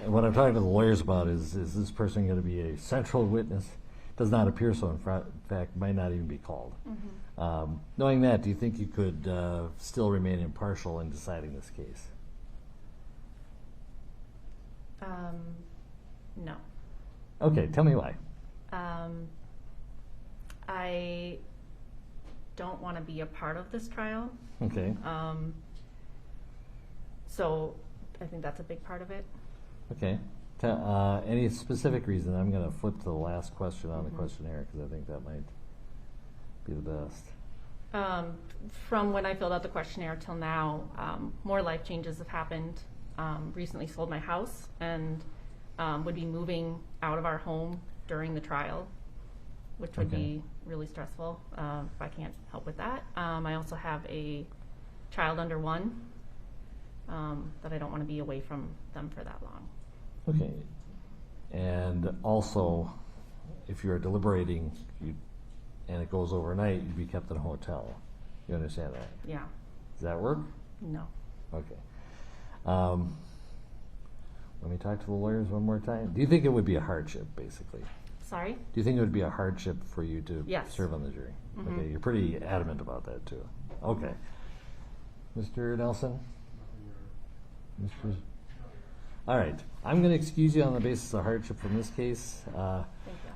And what I'm talking to the lawyers about is this person going to be a central witness? Does not appear so. In fact, might not even be called. Knowing that, do you think you could still remain impartial in deciding this case? No. Okay, tell me why. I don't want to be a part of this trial. Okay. So I think that's a big part of it. Okay. Any specific reason? I'm going to flip to the last question on the questionnaire because I think that might be the best. From when I filled out the questionnaire till now, more life changes have happened. Recently sold my house and would be moving out of our home during the trial, which would be really stressful if I can't help with that. I also have a child under 1 that I don't want to be away from them for that long. Okay. And also, if you're deliberating and it goes overnight, you'd be kept in a hotel. You understand that? Yeah. Does that work? No. Okay. Let me talk to the lawyers one more time. Do you think it would be a hardship, basically? Sorry? Do you think it would be a hardship for you to Yes. serve on the jury? Mhm. Okay, you're pretty adamant about that, too. Okay. Mr. Nelson? Mr. All right. I'm going to excuse you on the basis of hardship from this case. Thank you.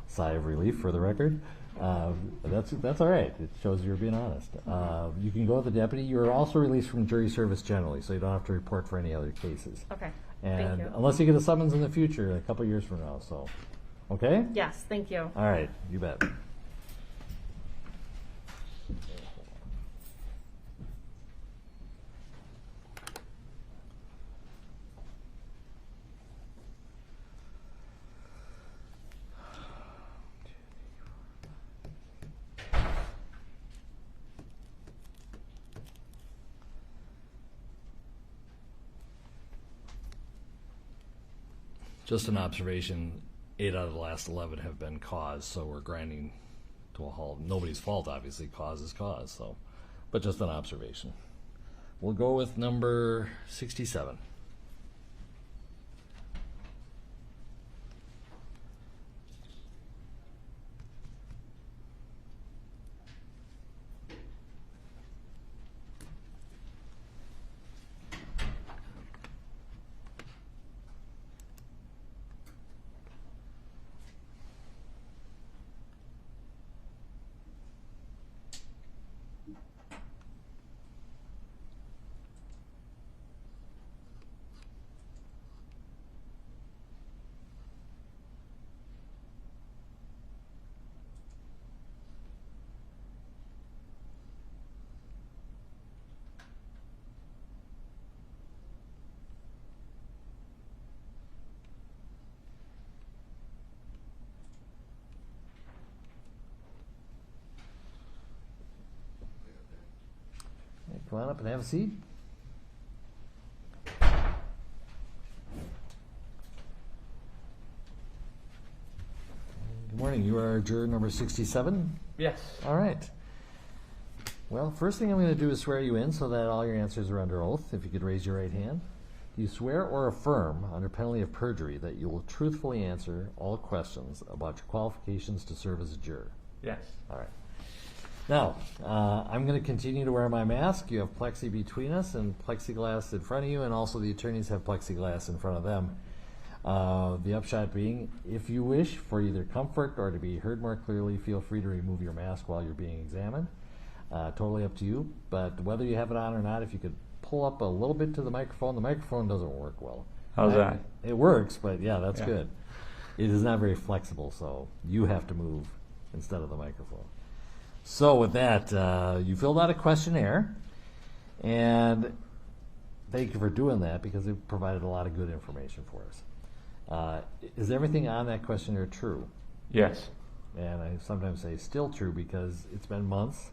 Sigh of relief for the record. That's all right. It shows you're being honest. You can go with the deputy. You're also released from jury service generally, so you don't have to report for any other cases. Okay. And Thank you. unless you get a summons in the future, a couple years from now. So, okay? Yes, thank you. All right. You bet. Just an observation, 8 out of the last 11 have been cause, so we're grinding to a halt. Nobody's fault, obviously. Cause is cause, so. But just an observation. We'll go with number 67. Okay, come on up and have a seat. Good morning. You are juror number 67? Yes. All right. Well, first thing I'm going to do is swear you in so that all your answers are under oath. If you could raise your right hand. Do you swear or affirm, under penalty of perjury, that you will truthfully answer all questions about your qualifications to serve as a juror? Yes. All right. Now, I'm going to continue to wear my mask. You have plexi between us and plexiglass in front of you, and also the attorneys have plexiglass in front of them. The upshot being, if you wish for either comfort or to be heard more clearly, feel free to remove your mask while you're being examined. Totally up to you, but whether you have it on or not, if you could pull up a little bit to the microphone doesn't work well. How's that? It works, but yeah, that's Yeah. good. It is not very flexible, so you have to move instead of the microphone. So with that, you filled out a questionnaire, and thank you for doing that because it provided a lot of good information for us. Is everything on that questionnaire true? Yes. And I sometimes say still true because it's been months,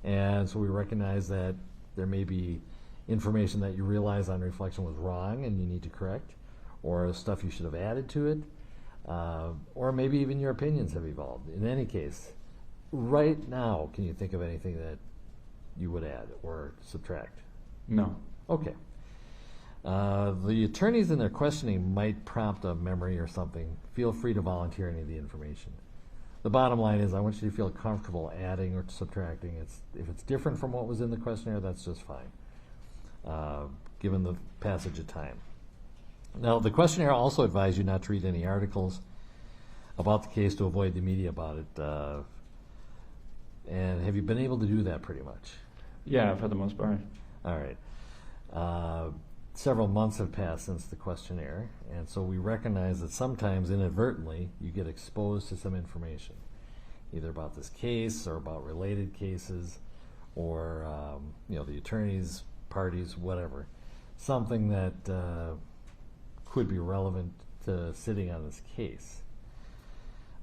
and so we recognize that there may be information that you realize on reflection was wrong and you need to correct, or stuff you should have added to it, or maybe even your opinions have evolved. In any case, right now, can you think of anything that you would add or subtract? No. Okay. The attorneys in their questioning might prompt a memory or something. Feel free to volunteer any of the information. The bottom line is I want you to feel comfortable adding or subtracting. If it's different from what was in the questionnaire, that's just fine, given the passage of time. Now, the questionnaire also advised you not to read any articles about the case to avoid the media about it. And have you been able to do that pretty much? Yeah, for the most part. All right. several months have passed since the questionnaire, and so we recognize that sometimes inadvertently you get exposed to some information, either about this case or about related cases, or the attorneys, parties, whatever, something that could be relevant to sitting on this case.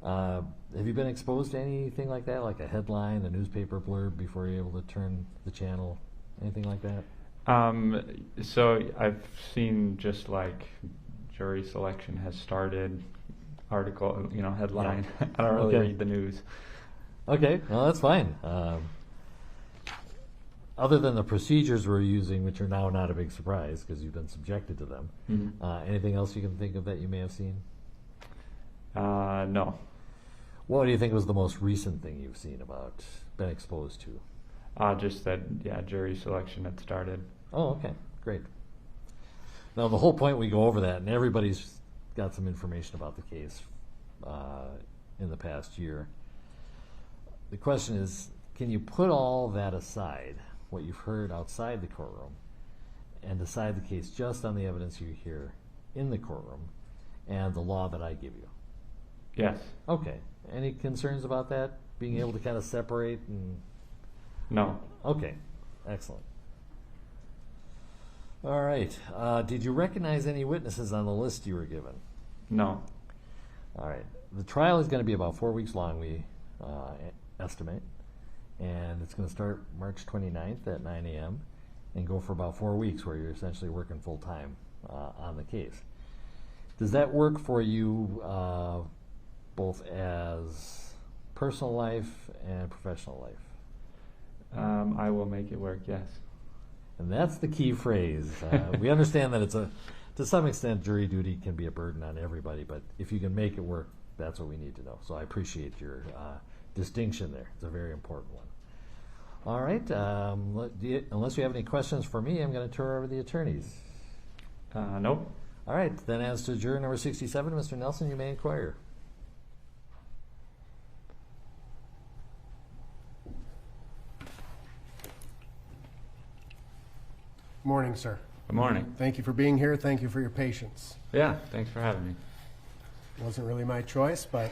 Have you been exposed to anything like that, like a headline, a newspaper blurb before you're able to turn the channel, anything like that? So I've seen just like jury selection has started, article, headline. Yeah. I don't really Okay. read the news. Okay, well, that's fine. Other than the procedures we're using, which are now not a big surprise because you've been subjected to them, anything else you can think of that you may have seen? No. What do you think was the most recent thing you've seen about, been exposed to? Just that, jury selection had started. Oh, okay, great. Now, the whole point, we go over that, and everybody's got some information about the case in the past year. The question is, can you put all that aside, what you've heard outside the courtroom, and decide the case just on the evidence you hear in the courtroom and the law that I give you? Yes. Okay. Any concerns about that? Being able to kind of separate and... No. Okay. Excellent. All right. Did you recognize any witnesses on the list you were given? No. All right. The trial is going to be about 4 weeks long, we estimate. And it's going to start March 29th at 9 a.m. and go for about 4 weeks, where you're essentially working full-time on the case. Does that work for you both as personal life and professional life? I will make it work, yes. And that's the key phrase. We understand that to some extent, jury duty can be a burden on everybody, but if you can make it work, that's what we need to know. So I appreciate your distinction there. It's a very important one. All right. Unless you have any questions for me, I'm going to turn over to the attorneys. Nope. All right. Then as to juror number 67, Mr. Nelson, you may inquire. Morning, sir. Good morning. Thank you for being here. Thank you for your patience. Yeah, thanks for having me. It wasn't really my choice, but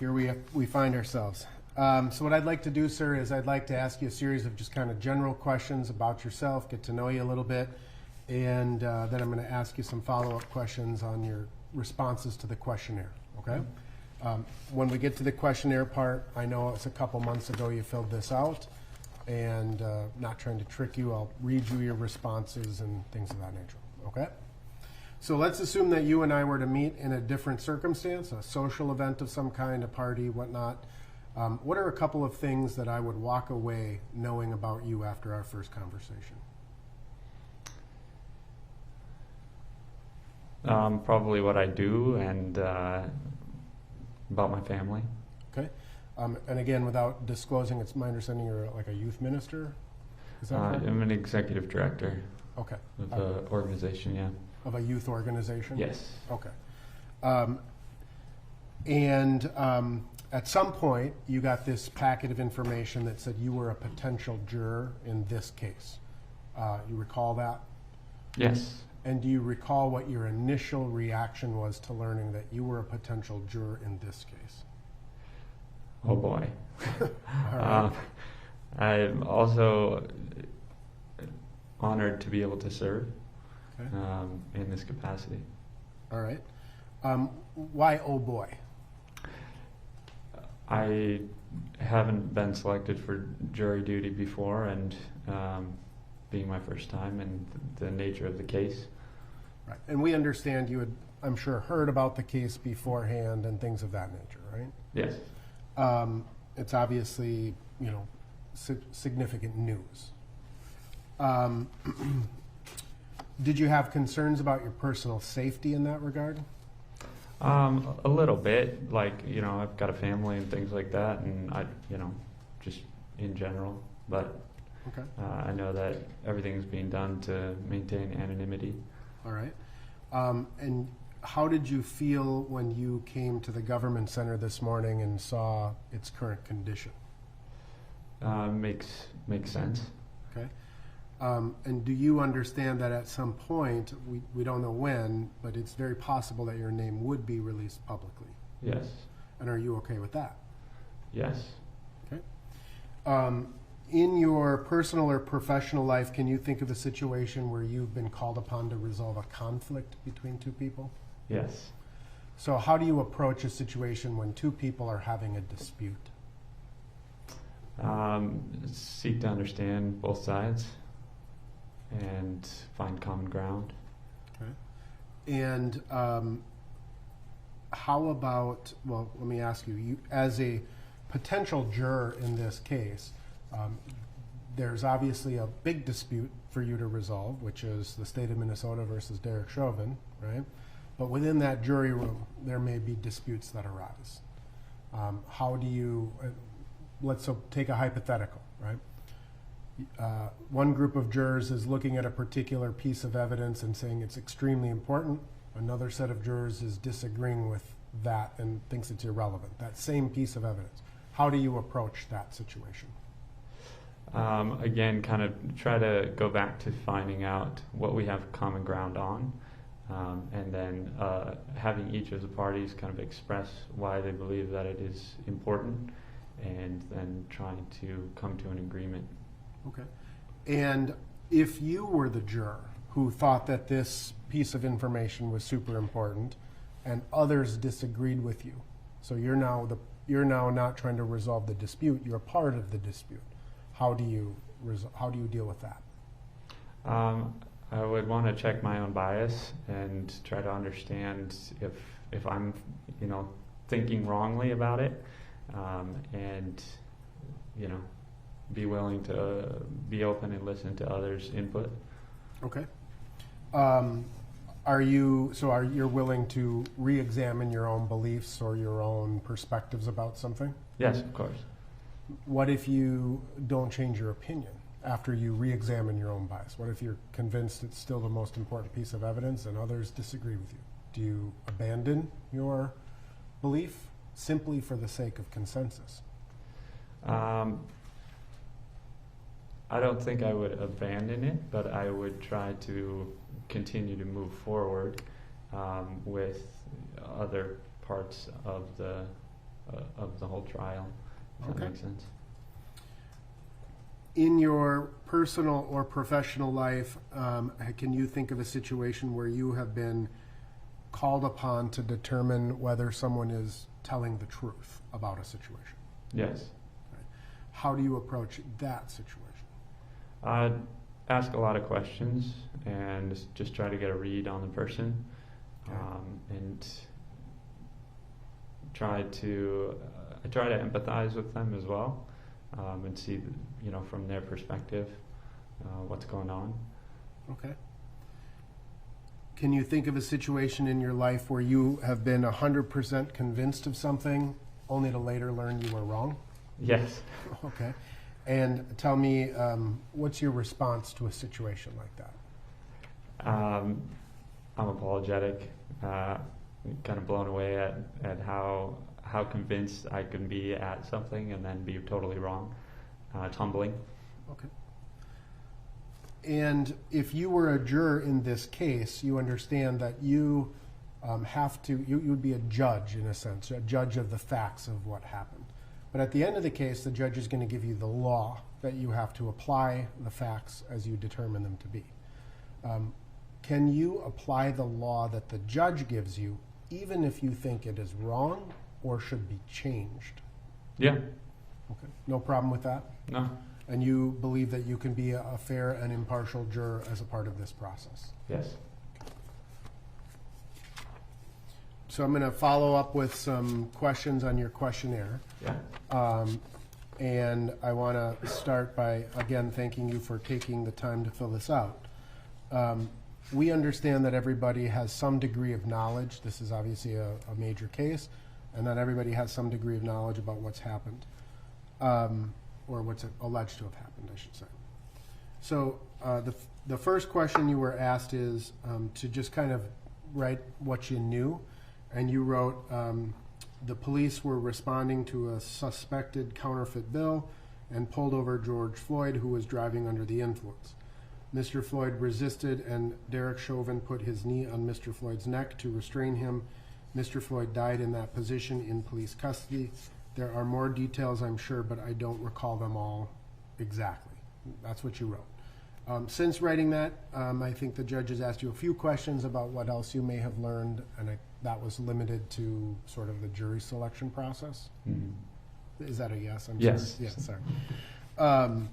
here we find ourselves. So what I'd like to do, sir, is I'd like to ask you a series of just kind of general questions about yourself, get to know you a little bit, and then I'm going to ask you some follow-up questions on your responses to the questionnaire, okay? When we get to the questionnaire part, I know it's a couple months ago you filled this out, and not trying to trick you, I'll read you your responses and things of that nature, okay? So let's assume that you and I were to meet in a different circumstance, a social event of some kind, a party, whatnot. What are a couple of things that I would walk away knowing about you after our first conversation? Probably what I do and about my family. Okay. And again, without disclosing, it's my understanding you're like a youth minister? Is that correct? I'm an executive director Okay. of the organization, yeah. Of a youth organization? Yes. Okay. At some point, you got this packet of information that said you were a potential juror in this case. You recall that? Yes. And do you recall what your initial reaction was to learning that you were a potential juror in this case? Oh boy. All right. I'm also honored to be able to serve Okay. in this capacity. All right. Why oh boy? I haven't been selected for jury duty before, and being my first time and the nature of the case. Right. And we understand you had, I'm sure, heard about the case beforehand and things of that nature, right? Yes. It's obviously, significant news. Did you have concerns about your personal safety in that regard? A little bit, like, I've got a family and things like that, and just in general, but Okay. I know that everything's being done to maintain anonymity. All right. And how did you feel when you came to the government center this morning and saw its current condition? Makes sense. Okay. And do you understand that at some point, we don't know when, but it's very possible that your name would be released publicly? Yes. And are you okay with that? Yes. Okay. In your personal or professional life, can you think of a situation where you've been called upon to resolve a conflict between two people? Yes. So how do you approach a situation when two people are having a dispute? Seek to understand both sides and find common ground. Okay. And how about, well, let me ask you, you as a potential juror in this case, there's obviously a big dispute for you to resolve, which is the state of Minnesota versus Derek Chauvin, right? But within that jury room, there may be disputes that arise. How do you, let's take a hypothetical, right? One group of jurors is looking at a particular piece of evidence and saying it's extremely important. Another set of jurors is disagreeing with that and thinks it's irrelevant, that same piece of evidence. How do you approach that situation? Again, kind of try to go back to finding out what we have common ground on, and then having each of the parties kind of express why they believe that it is important, and then trying to come to an agreement. Okay. And if you were the juror who thought that this piece of information was super important and others disagreed with you, so you're now not trying to resolve the dispute, you're part of the dispute. How do you deal with that? I would want to check my own bias and try to understand if I'm, thinking wrongly about it, and be willing to be open and listen to others' input. Okay. Are you willing to re-examine your own beliefs or your own perspectives about something? Yes, of course. What if you don't change your opinion after you re-examine your own bias? What if you're convinced it's still the most important piece of evidence and others disagree with you? Do you abandon your belief simply for the sake of consensus? I don't think I would abandon it, but I would try to continue to move forward with other parts of the whole trial. If that makes sense. In your personal or professional life, can you think of a situation where you have been called upon to determine whether someone is telling the truth about a situation? Yes. Right. How do you approach that situation? I'd ask a lot of questions and just try to get a read on the person, Okay. And try to empathize with them as well, and see, from their perspective, what's going on. Okay. Can you think of a situation in your life where you have been 100% convinced of something only to later learn you were wrong? Yes. Okay. And tell me, what's your response to a situation like that? I'm apologetic, kind of blown away at how convinced I can be at something and then be totally wrong. It's humbling. Okay. And if you were a juror in this case, you understand that you you would be a judge in a sense, a judge of the facts of what happened. But at the end of the case, the judge is going to give you the law that you have to apply the facts as you determine them to be. Can you apply the law that the judge gives you, even if you think it is wrong or should be changed? Yeah. Okay. No problem with that? No. And you believe that you can be a fair and impartial juror as a part of this process? Yes. So I'm going to follow up with some questions on your questionnaire. Yeah. And I want to start by, again, thanking you for taking the time to fill this out. We understand that everybody has some degree of knowledge. This is obviously a major case, and that everybody has some degree of knowledge about what's happened, or what's alleged to have happened, I should say. So the first question you were asked is to just kind of write what you knew. And you wrote, the police were responding to a suspected counterfeit bill and pulled over George Floyd, who was driving under the influence. Mr. Floyd resisted and Derek Chauvin put his knee on Mr. Floyd's neck to restrain him. Mr. Floyd died in that position in police custody. There are more details, I'm sure, but I don't recall them all exactly. That's what you wrote. Since writing that, I think the judge has asked you a few questions about what else you may have learned, and that was limited to sort of the jury selection process. Mm-hmm. Is that a yes? Yes. Sorry. Yes, sorry.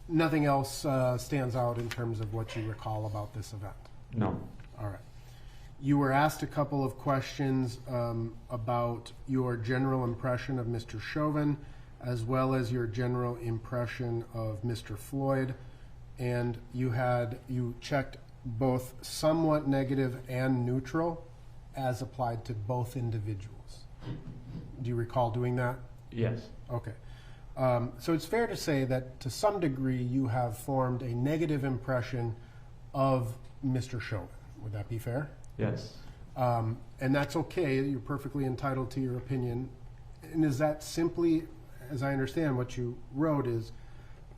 Nothing else stands out in terms of what you recall about this event? No. All right. You were asked a couple of questions about your general impression of Mr. Chauvin, as well as your general impression of Mr. Floyd, and you checked both somewhat negative and neutral as applied to both individuals. Do you recall doing that? Yes. Okay. So it's fair to say that to some degree you have formed a negative impression of Mr. Chauvin. Would that be fair? Yes. And that's okay. You're perfectly entitled to your opinion. And is that simply, as I understand what you wrote, is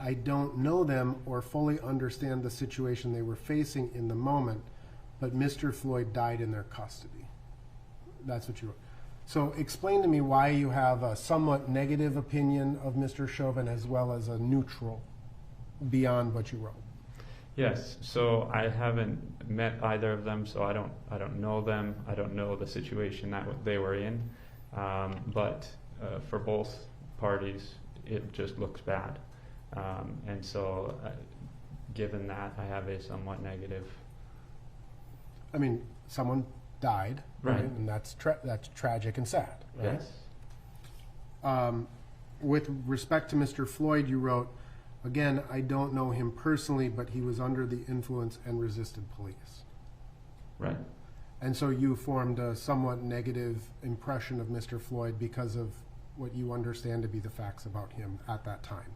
I don't know them or fully understand the situation they were facing in the moment, but Mr. Floyd died in their custody. That's what you wrote. So explain to me why you have a somewhat negative opinion of Mr. Chauvin as well as a neutral beyond what you wrote. Yes. So I haven't met either of them, so I don't know them. I don't know the situation that they were in. But for both parties, it just looks bad. And so, given that, I have a somewhat negative. I mean, someone died, right? And that's tragic and sad, right? Yes. With respect to Mr. Floyd, you wrote, again, I don't know him personally, but he was under the influence and resisted police. Right. And so you formed a somewhat negative impression of Mr. Floyd because of what you understand to be the facts about him at that time.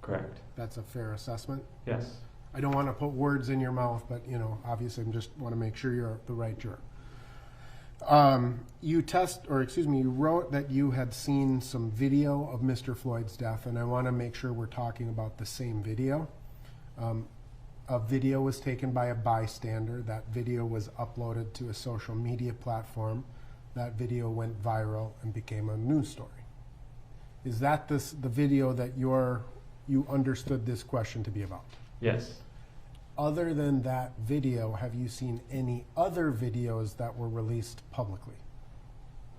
Correct. That's a fair assessment? Yes. I don't want to put words in your mouth, but, obviously I just want to make sure you're the right juror. You wrote that you had seen some video of Mr. Floyd's death, and I want to make sure we're talking about the same video. A video was taken by a bystander. That video was uploaded to a social media platform. That video went viral and became a news story. Is that the video that you understood this question to be about? Yes. Other than that video, have you seen any other videos that were released publicly?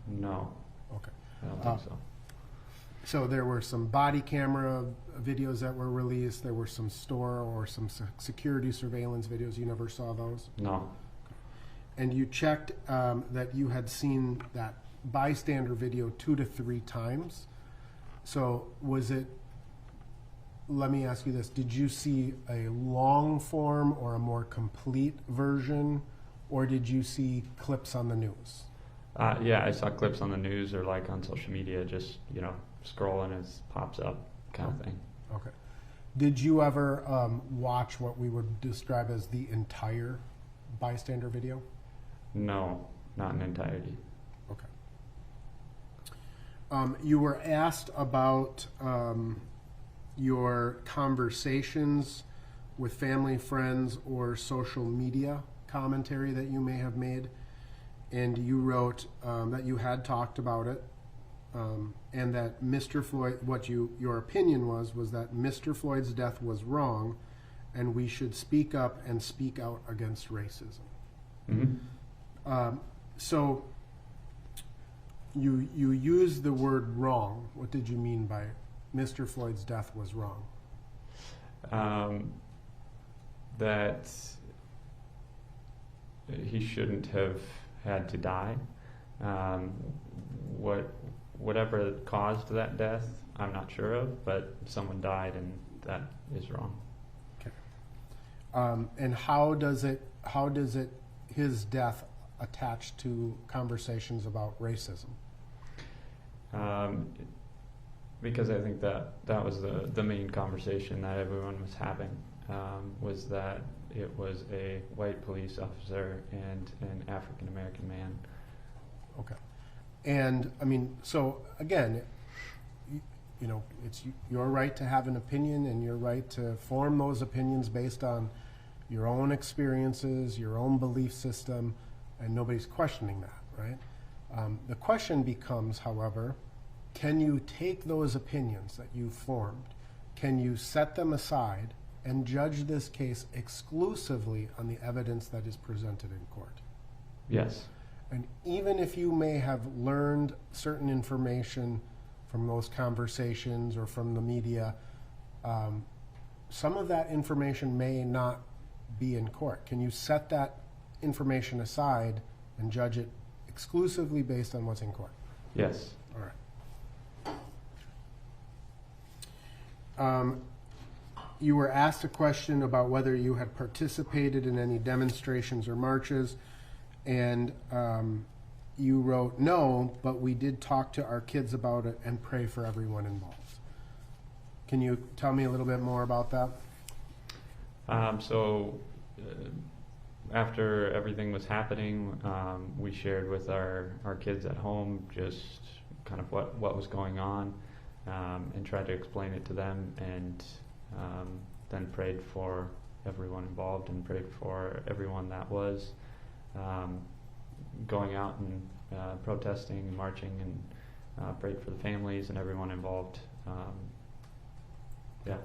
No. Okay. I don't think so. So there were some body camera videos that were released. There were some store or some security surveillance videos. You never saw those? No. And you checked that you had seen that bystander video 2 to 3 times. So let me ask you this. Did you see a long form or a more complete version, or did you see clips on the news? Yeah, I saw clips on the news or on social media, just, scrolling as pops up kind of thing. Okay. Did you ever watch what we would describe as the entire bystander video? No, not in entirety. Okay. You were asked about your conversations with family, friends, or social media commentary that you may have made, and you wrote that you had talked about it, and that Mr. Floyd, your opinion was that Mr. Floyd's death was wrong, and we should speak up and speak out against racism. Mm-hmm. So you used the word wrong. What did you mean by Mr. Floyd's death was wrong? That he shouldn't have had to die. Whatever caused that death, I'm not sure of, but someone died, and that is wrong. Okay. And how does his death attach to conversations about racism? Because I think that was the main conversation that everyone was having, was that it was a white police officer and an African American man. Okay. And so again, you know, it's your right to have an opinion and your right to form those opinions based on your own experiences, your own belief system, and nobody's questioning that, right? The question becomes, however, can you take those opinions that you formed, can you set them aside and judge this case exclusively on the evidence that is presented in court? Yes. And even if you may have learned certain information from those conversations or from the media, some of that information may not be in court. Can you set that information aside and judge it exclusively based on what's in court? Yes. All right. You were asked a question about whether you had participated in any demonstrations or marches, and you wrote, no, but we did talk to our kids about it and pray for everyone involved. Can you tell me a little bit more about that? After everything was happening, we shared with our kids at home just kind of what was going on, and tried to explain it to them, and then prayed for everyone involved and prayed for everyone that was going out and protesting and marching, and prayed for the families and everyone involved. Yeah.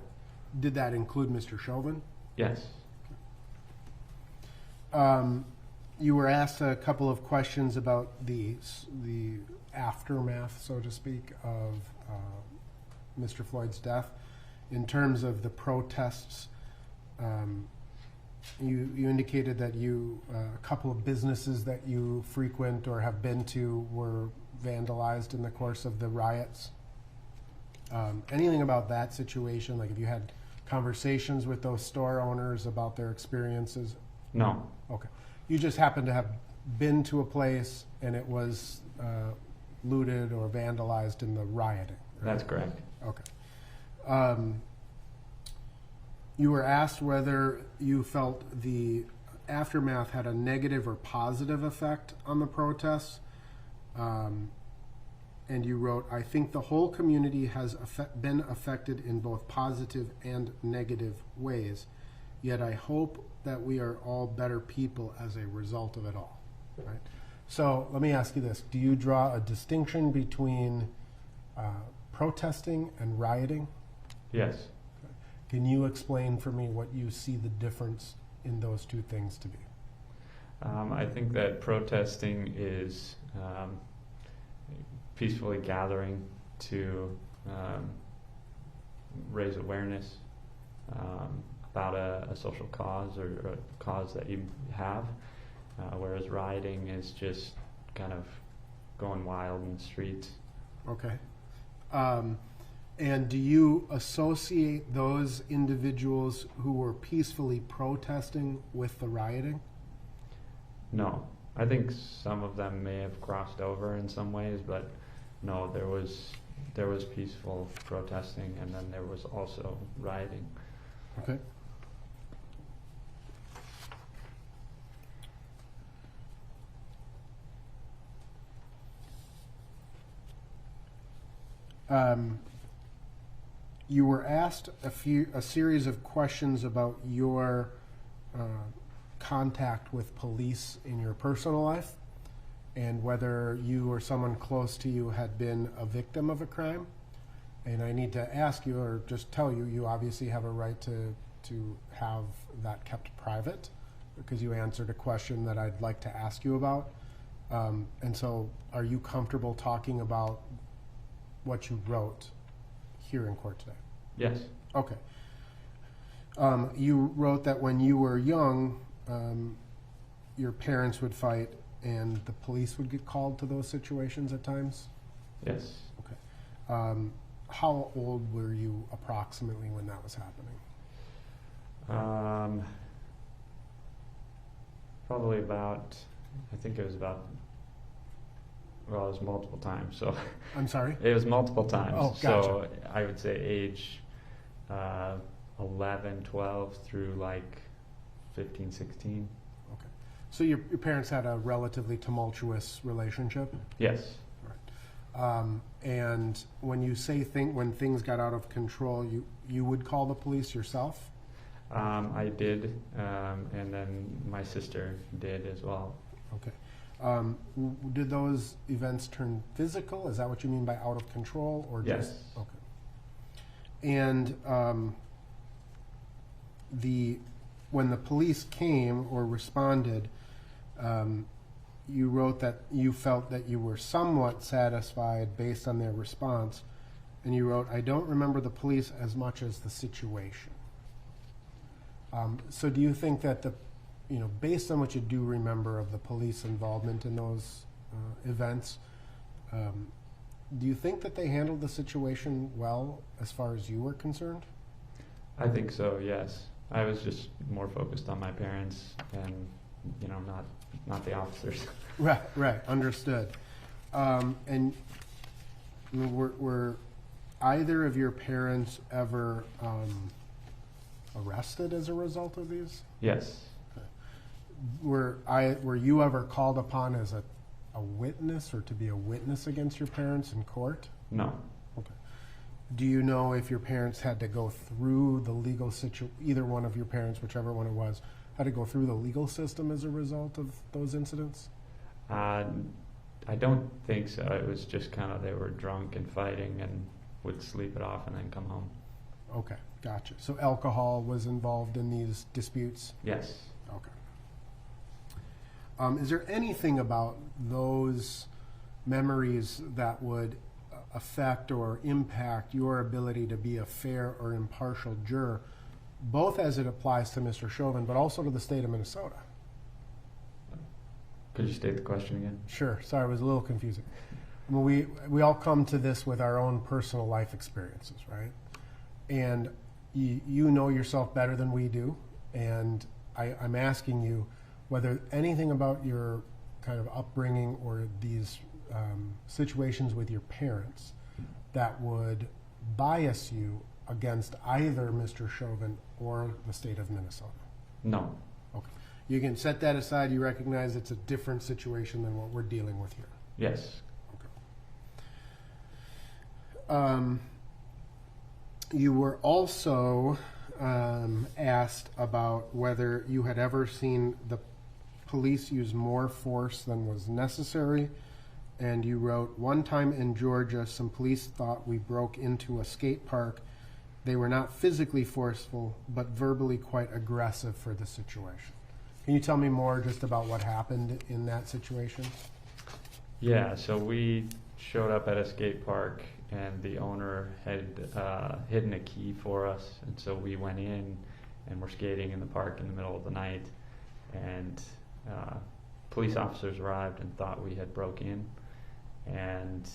Did that include Mr. Chauvin? Yes. You were asked a couple of questions about the aftermath, so to speak, of Mr. Floyd's death. In terms of the protests, you indicated that a couple of businesses that you frequent or have been to were vandalized in the course of the riots. Anything about that situation? Like, have you had conversations with those store owners about their experiences? No. Okay. You just happened to have been to a place and it was looted or vandalized in the rioting, right? That's correct. Okay. You were asked whether you felt the aftermath had a negative or positive effect on the protests. And you wrote, I think the whole community has been affected in both positive and negative ways, yet I hope that we are all better people as a result of it all. Right? So let me ask you this. Do you draw a distinction between protesting and rioting? Yes. Okay. Can you explain for me what you see the difference in those two things to be? I think that protesting is peacefully gathering to raise awareness about a social cause or a cause that you have, whereas rioting is just kind of going wild in the streets. Okay. And do you associate those individuals who were peacefully protesting with the rioting? No. I think some of them may have crossed over in some ways, but no, there was peaceful protesting, and then there was also rioting. Okay. You were asked a series of questions about your contact with police in your personal life, and whether you or someone close to you had been a victim of a crime. And I need to ask you, or just tell you, you obviously have a right to have that kept private, because you answered a question that I'd like to ask you about. And so are you comfortable talking about what you wrote here in court today? Yes. Okay. You wrote that when you were young, your parents would fight and the police would get called to those situations at times? Yes. Okay. How old were you approximately when that was happening? Probably about, I think it was about, well, it was multiple times. So I'm sorry? It was multiple times. Oh, gotcha. So I would say age 11, 12 through like 15, 16. Okay. So your parents had a relatively tumultuous relationship? Yes. Right. And when you say when things got out of control, you would call the police yourself? I did, and then my sister did as well. Okay. Did those events turn physical? Is that what you mean by out of control, or Yes. just okay? And when the police came or responded, you wrote that you felt that you were somewhat satisfied based on their response, and you wrote, "I don't remember the police as much as the situation." So do you think that based on what you do remember of the police involvement in those events, do you think that they handled the situation well as far as you were concerned? I think so, yes. I was just more focused on my parents and, not the officers. Right, understood. And were either of your parents ever arrested as a result of these? Yes. Were you ever called upon as a witness or to be a witness against your parents in court? No. Okay. Do you know if your parents had to go through the legal either one of your parents, whichever one it was, had to go through the legal system as a result of those incidents? I don't think so. It was just kind of they were drunk and fighting and would sleep it off and then come home. Okay, gotcha. So alcohol was involved in these disputes? Yes. Okay. Is there anything about those memories that would affect or impact your ability to be a fair or impartial juror, both as it applies to Mr. Chauvin, but also to the state of Minnesota? Could you state the question again? Sure. Sorry, it was a little confusing. We all come to this with our own personal life experiences, right? And you know yourself better than we do, and I'm asking you whether anything about your kind of upbringing or these situations with your parents that would bias you against either Mr. Chauvin or the state of Minnesota. No. Okay. You can set that aside. You recognize it's a different situation than what we're dealing with here. Yes. Okay. You were also asked about whether you had ever seen the police use more force than was necessary, and you wrote, "One time in Georgia, some police thought we broke into a skate park. They were not physically forceful, but verbally quite aggressive for the situation." Can you tell me more just about what happened in that situation? Yeah, so we showed up at a skate park and the owner had hidden a key for us, and so we went in and were skating in the park in the middle of the night, and police officers arrived and thought we had broke in, and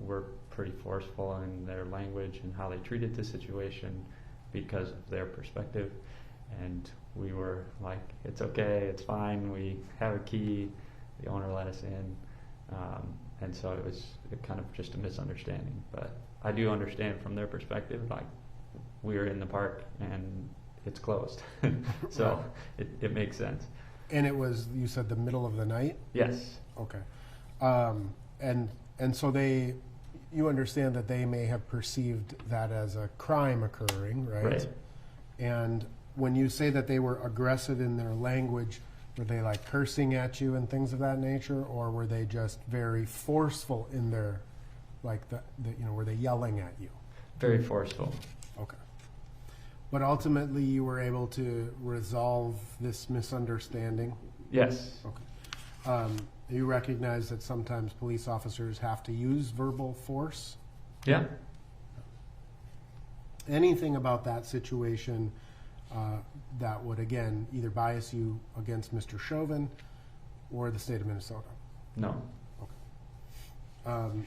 were pretty forceful in their language and how they treated the situation because of their perspective, and we were like, "It's okay, it's fine, we have a key." The owner let us in, and so it was kind of just a misunderstanding, but I do understand from their perspective, like, we were in the park and it's closed. So it makes sense. And it was, you said, the middle of the night? Yes. Okay. And so you understand that they may have perceived that as a crime occurring, right? Right. And when you say that they were aggressive in their language, were they like cursing at you and things of that nature, or were they just very forceful in their, like, were they yelling at you? Very forceful. Okay. But ultimately you were able to resolve this misunderstanding? Yes. Okay. You recognize that sometimes police officers have to use verbal force? Yeah. Anything about that situation that would, again, either bias you against Mr. Chauvin or the state of Minnesota? No. Okay.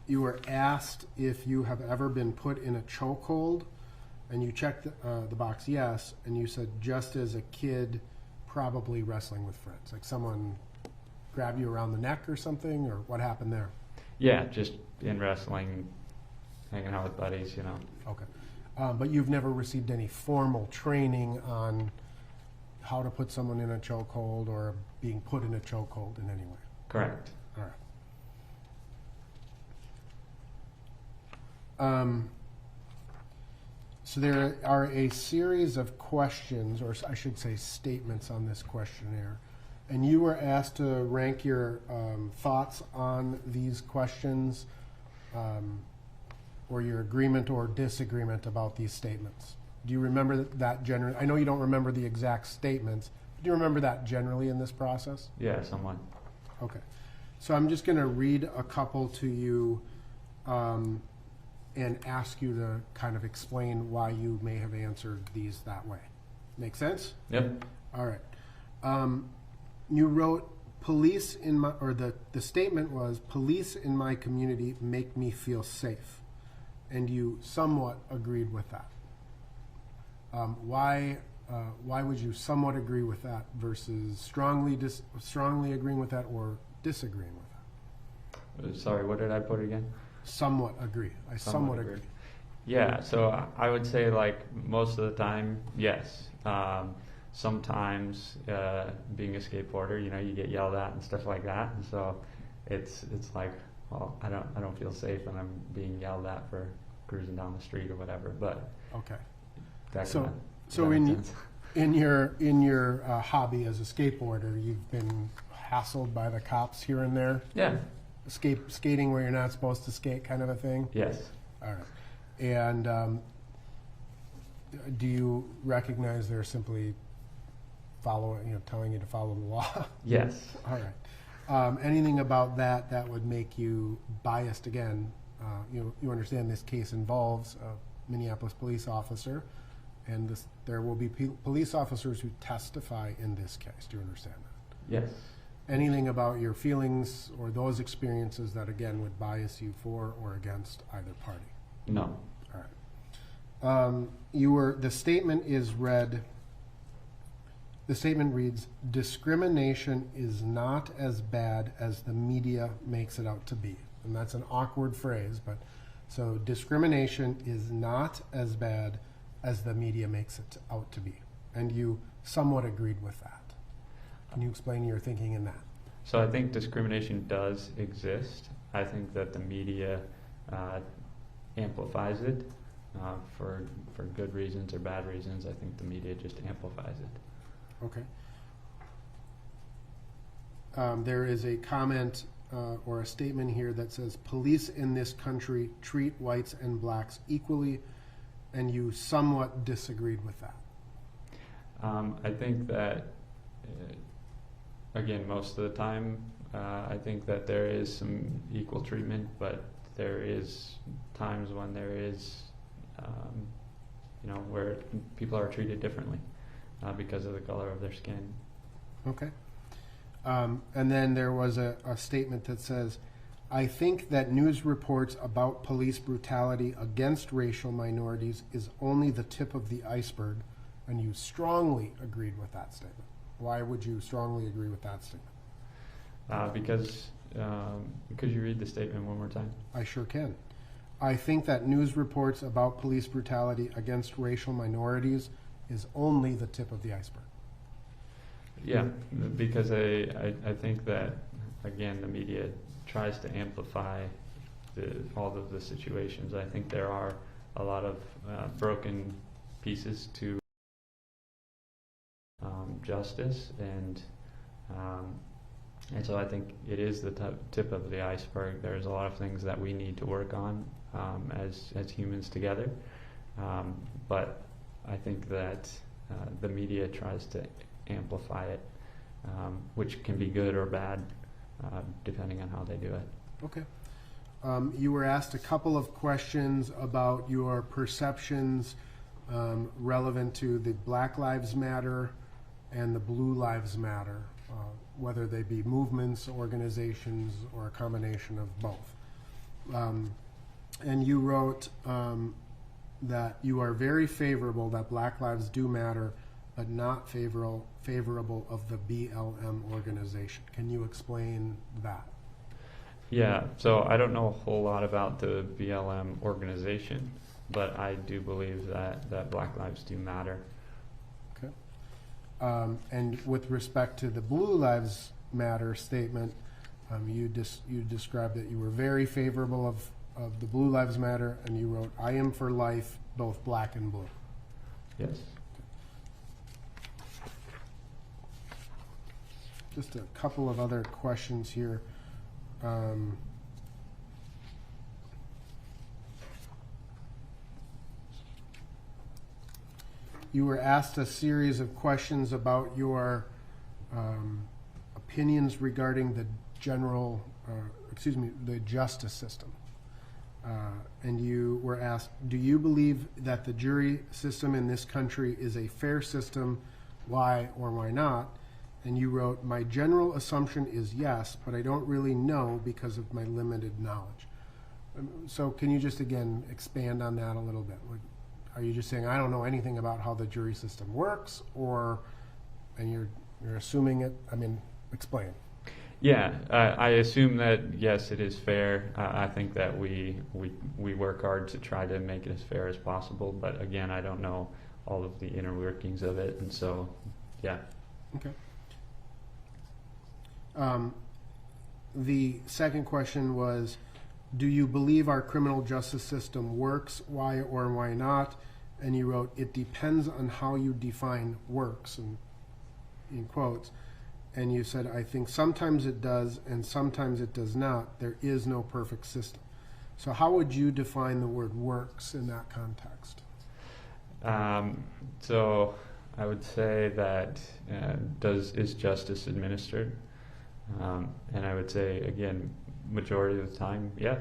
You were asked if you have ever been put in a chokehold, and you checked the box yes, and you said just as a kid, probably wrestling with friends, like someone grabbed you around the neck or something, or what happened there? Yeah, just in wrestling, hanging out with buddies, Okay. But you've never received any formal training on how to put someone in a chokehold or being put in a chokehold in any way? Correct. All right. So there are a series of questions, or I should say statements on this questionnaire, and you were asked to rank your thoughts on these questions, or your agreement or disagreement about these statements. Do you remember that generally? I know you don't remember the exact statements, but do you remember that generally in this process? Yeah, somewhat. Okay. So I'm just going to read a couple to you and ask you to kind of explain why you may have answered these that way. Make sense? Yep. All right. You wrote, police in my, or the statement was, police in my community make me feel safe. And you somewhat agreed with that. Why would you somewhat agree with that versus strongly agreeing with that or disagreeing with that? Sorry, what did I put again? Somewhat agree. I somewhat agree. Yeah, so I would say like most of the time, yes. Sometimes being a skateboarder, you know, you get yelled at and stuff like that, and so it's like, well, I don't feel safe when I'm being yelled at for cruising down the street or whatever. But okay. That So makes sense. in your hobby as a skateboarder, you've been hassled by the cops here and there. Yeah. Skating where you're not supposed to skate, kind of a thing. Yes. All right. And do you recognize they're simply telling you to follow the law? Yes. All right. Anything about that would make you biased again? You understand this case involves a Minneapolis police officer, and there will be police officers who testify in this case. Do you understand that? Yes. Anything about your feelings or those experiences that again would bias you for or against either party? No. All right. The statement is read. The statement reads, discrimination is not as bad as the media makes it out to be. And that's an awkward phrase, but so discrimination is not as bad as the media makes it out to be. And you somewhat agreed with that. Can you explain your thinking in that? So I think discrimination does exist. I think that the media amplifies it for good reasons or bad reasons. I think the media just amplifies it. Okay. There is a comment or a statement here that says, police in this country treat whites and blacks equally, and you somewhat disagreed with that. I think that, again, most of the time, I think that there is some equal treatment, but there is times when there is, where people are treated differently because of the color of their skin. Okay. And then there was a statement that says, I think that news reports about police brutality against racial minorities is only the tip of the iceberg, and you strongly agreed with that statement. Why would you strongly agree with that statement? Because could you read the statement one more time? I sure can. I think that news reports about police brutality against racial minorities is only the tip of the iceberg. Yeah, because I think that, again, the media tries to amplify all of the situations. I think there are a lot of broken pieces to justice, and so I think it is the tip of the iceberg. There's a lot of things that we need to work on as humans together, but I think that the media tries to amplify it, which can be good or bad depending on how they do it. Okay. You were asked a couple of questions about your perceptions relevant to the Black Lives Matter and the Blue Lives Matter, whether they be movements, organizations, or a combination of both. And you wrote that you are very favorable that Black Lives do matter, but not favorable of the BLM organization. Can you explain that? Yeah, so I don't know a whole lot about the BLM organization, but I do believe that Black Lives do matter. Okay. And with respect to the Blue Lives Matter statement, you described that you were very favorable of the Blue Lives Matter, and you wrote, I am for life, both black and blue. Yes. Just a couple of other questions here. You were asked a series of questions about your opinions regarding the the justice system. And you were asked, do you believe that the jury system in this country is a fair system? Why or why not? And you wrote, my general assumption is yes, but I don't really know because of my limited knowledge. So can you just, again, expand on that a little bit? Like, are you just saying, I don't know anything about how the jury system works, and you're assuming it? I mean, explain. Yeah, I assume that, yes, it is fair. I think that we work hard to try to make it as fair as possible, but again, I don't know all of the inner workings of it, and so, yeah. Okay. The second question was, do you believe our criminal justice system works? Why or why not? And you wrote, it depends on how you define works, and in quotes. And you said, I think sometimes it does and sometimes it does not. There is no perfect system. So how would you define the word works in that context? So I would say that is justice administered? And I would say, again, majority of the time, yeah.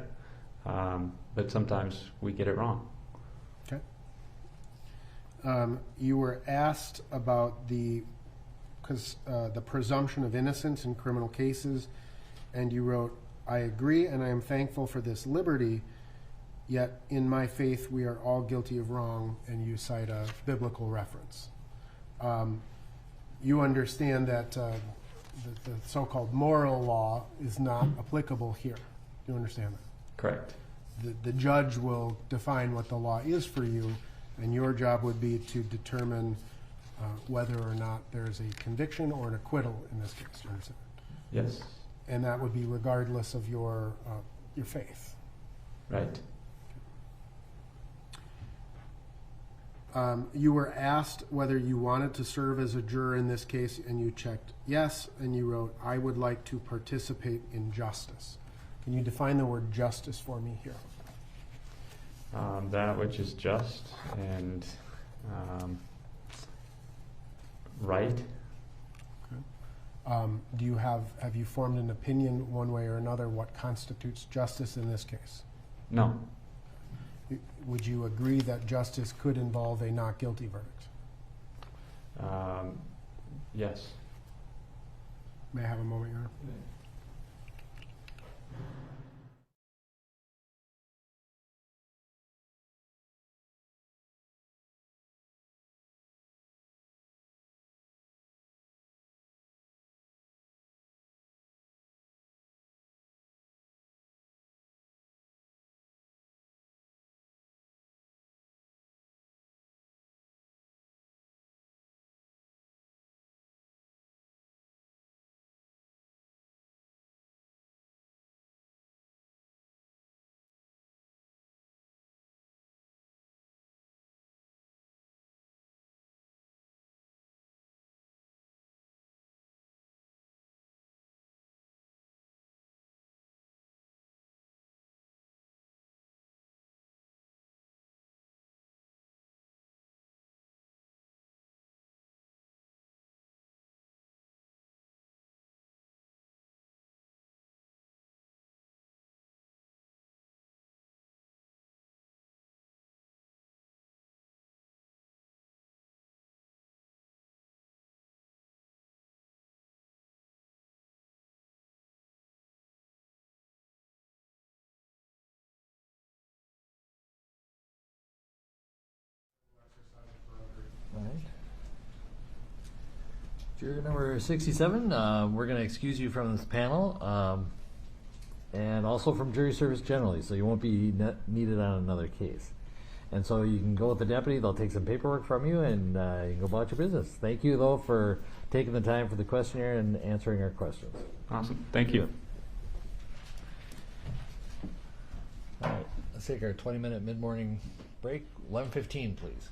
But sometimes we get it wrong. Okay. You were asked about the presumption of innocence in criminal cases, and you wrote, I agree and I am thankful for this liberty, yet in my faith we are all guilty of wrong, and you cite a biblical reference. You understand that the so-called moral law is not applicable here. Do you understand that? Correct. The judge will define what the law is for you, and your job would be to determine whether or not there's a conviction or an acquittal in this case. Do you understand? Yes. And that would be regardless of your faith. Right. You were asked whether you wanted to serve as a juror in this case, and you checked yes, and you wrote, I would like to participate in justice. Can you define the word justice for me here? That which is just and right. Okay. Do you have you formed an opinion one way or another what constitutes justice in this case? No. Would you agree that justice could involve a not guilty verdict? Yes. May I have a moment, Your Honor? All right. Juror number 67, we're going to excuse you from this panel, and also from jury service generally, so you won't be needed on another case. And so you can go with the deputy, they'll take some paperwork from you, and you can go about your business. Thank you, though, for taking the time for the questionnaire and answering our questions. Awesome. Thank you. All right. Let's take our 20-minute mid-morning break. 11:15, please.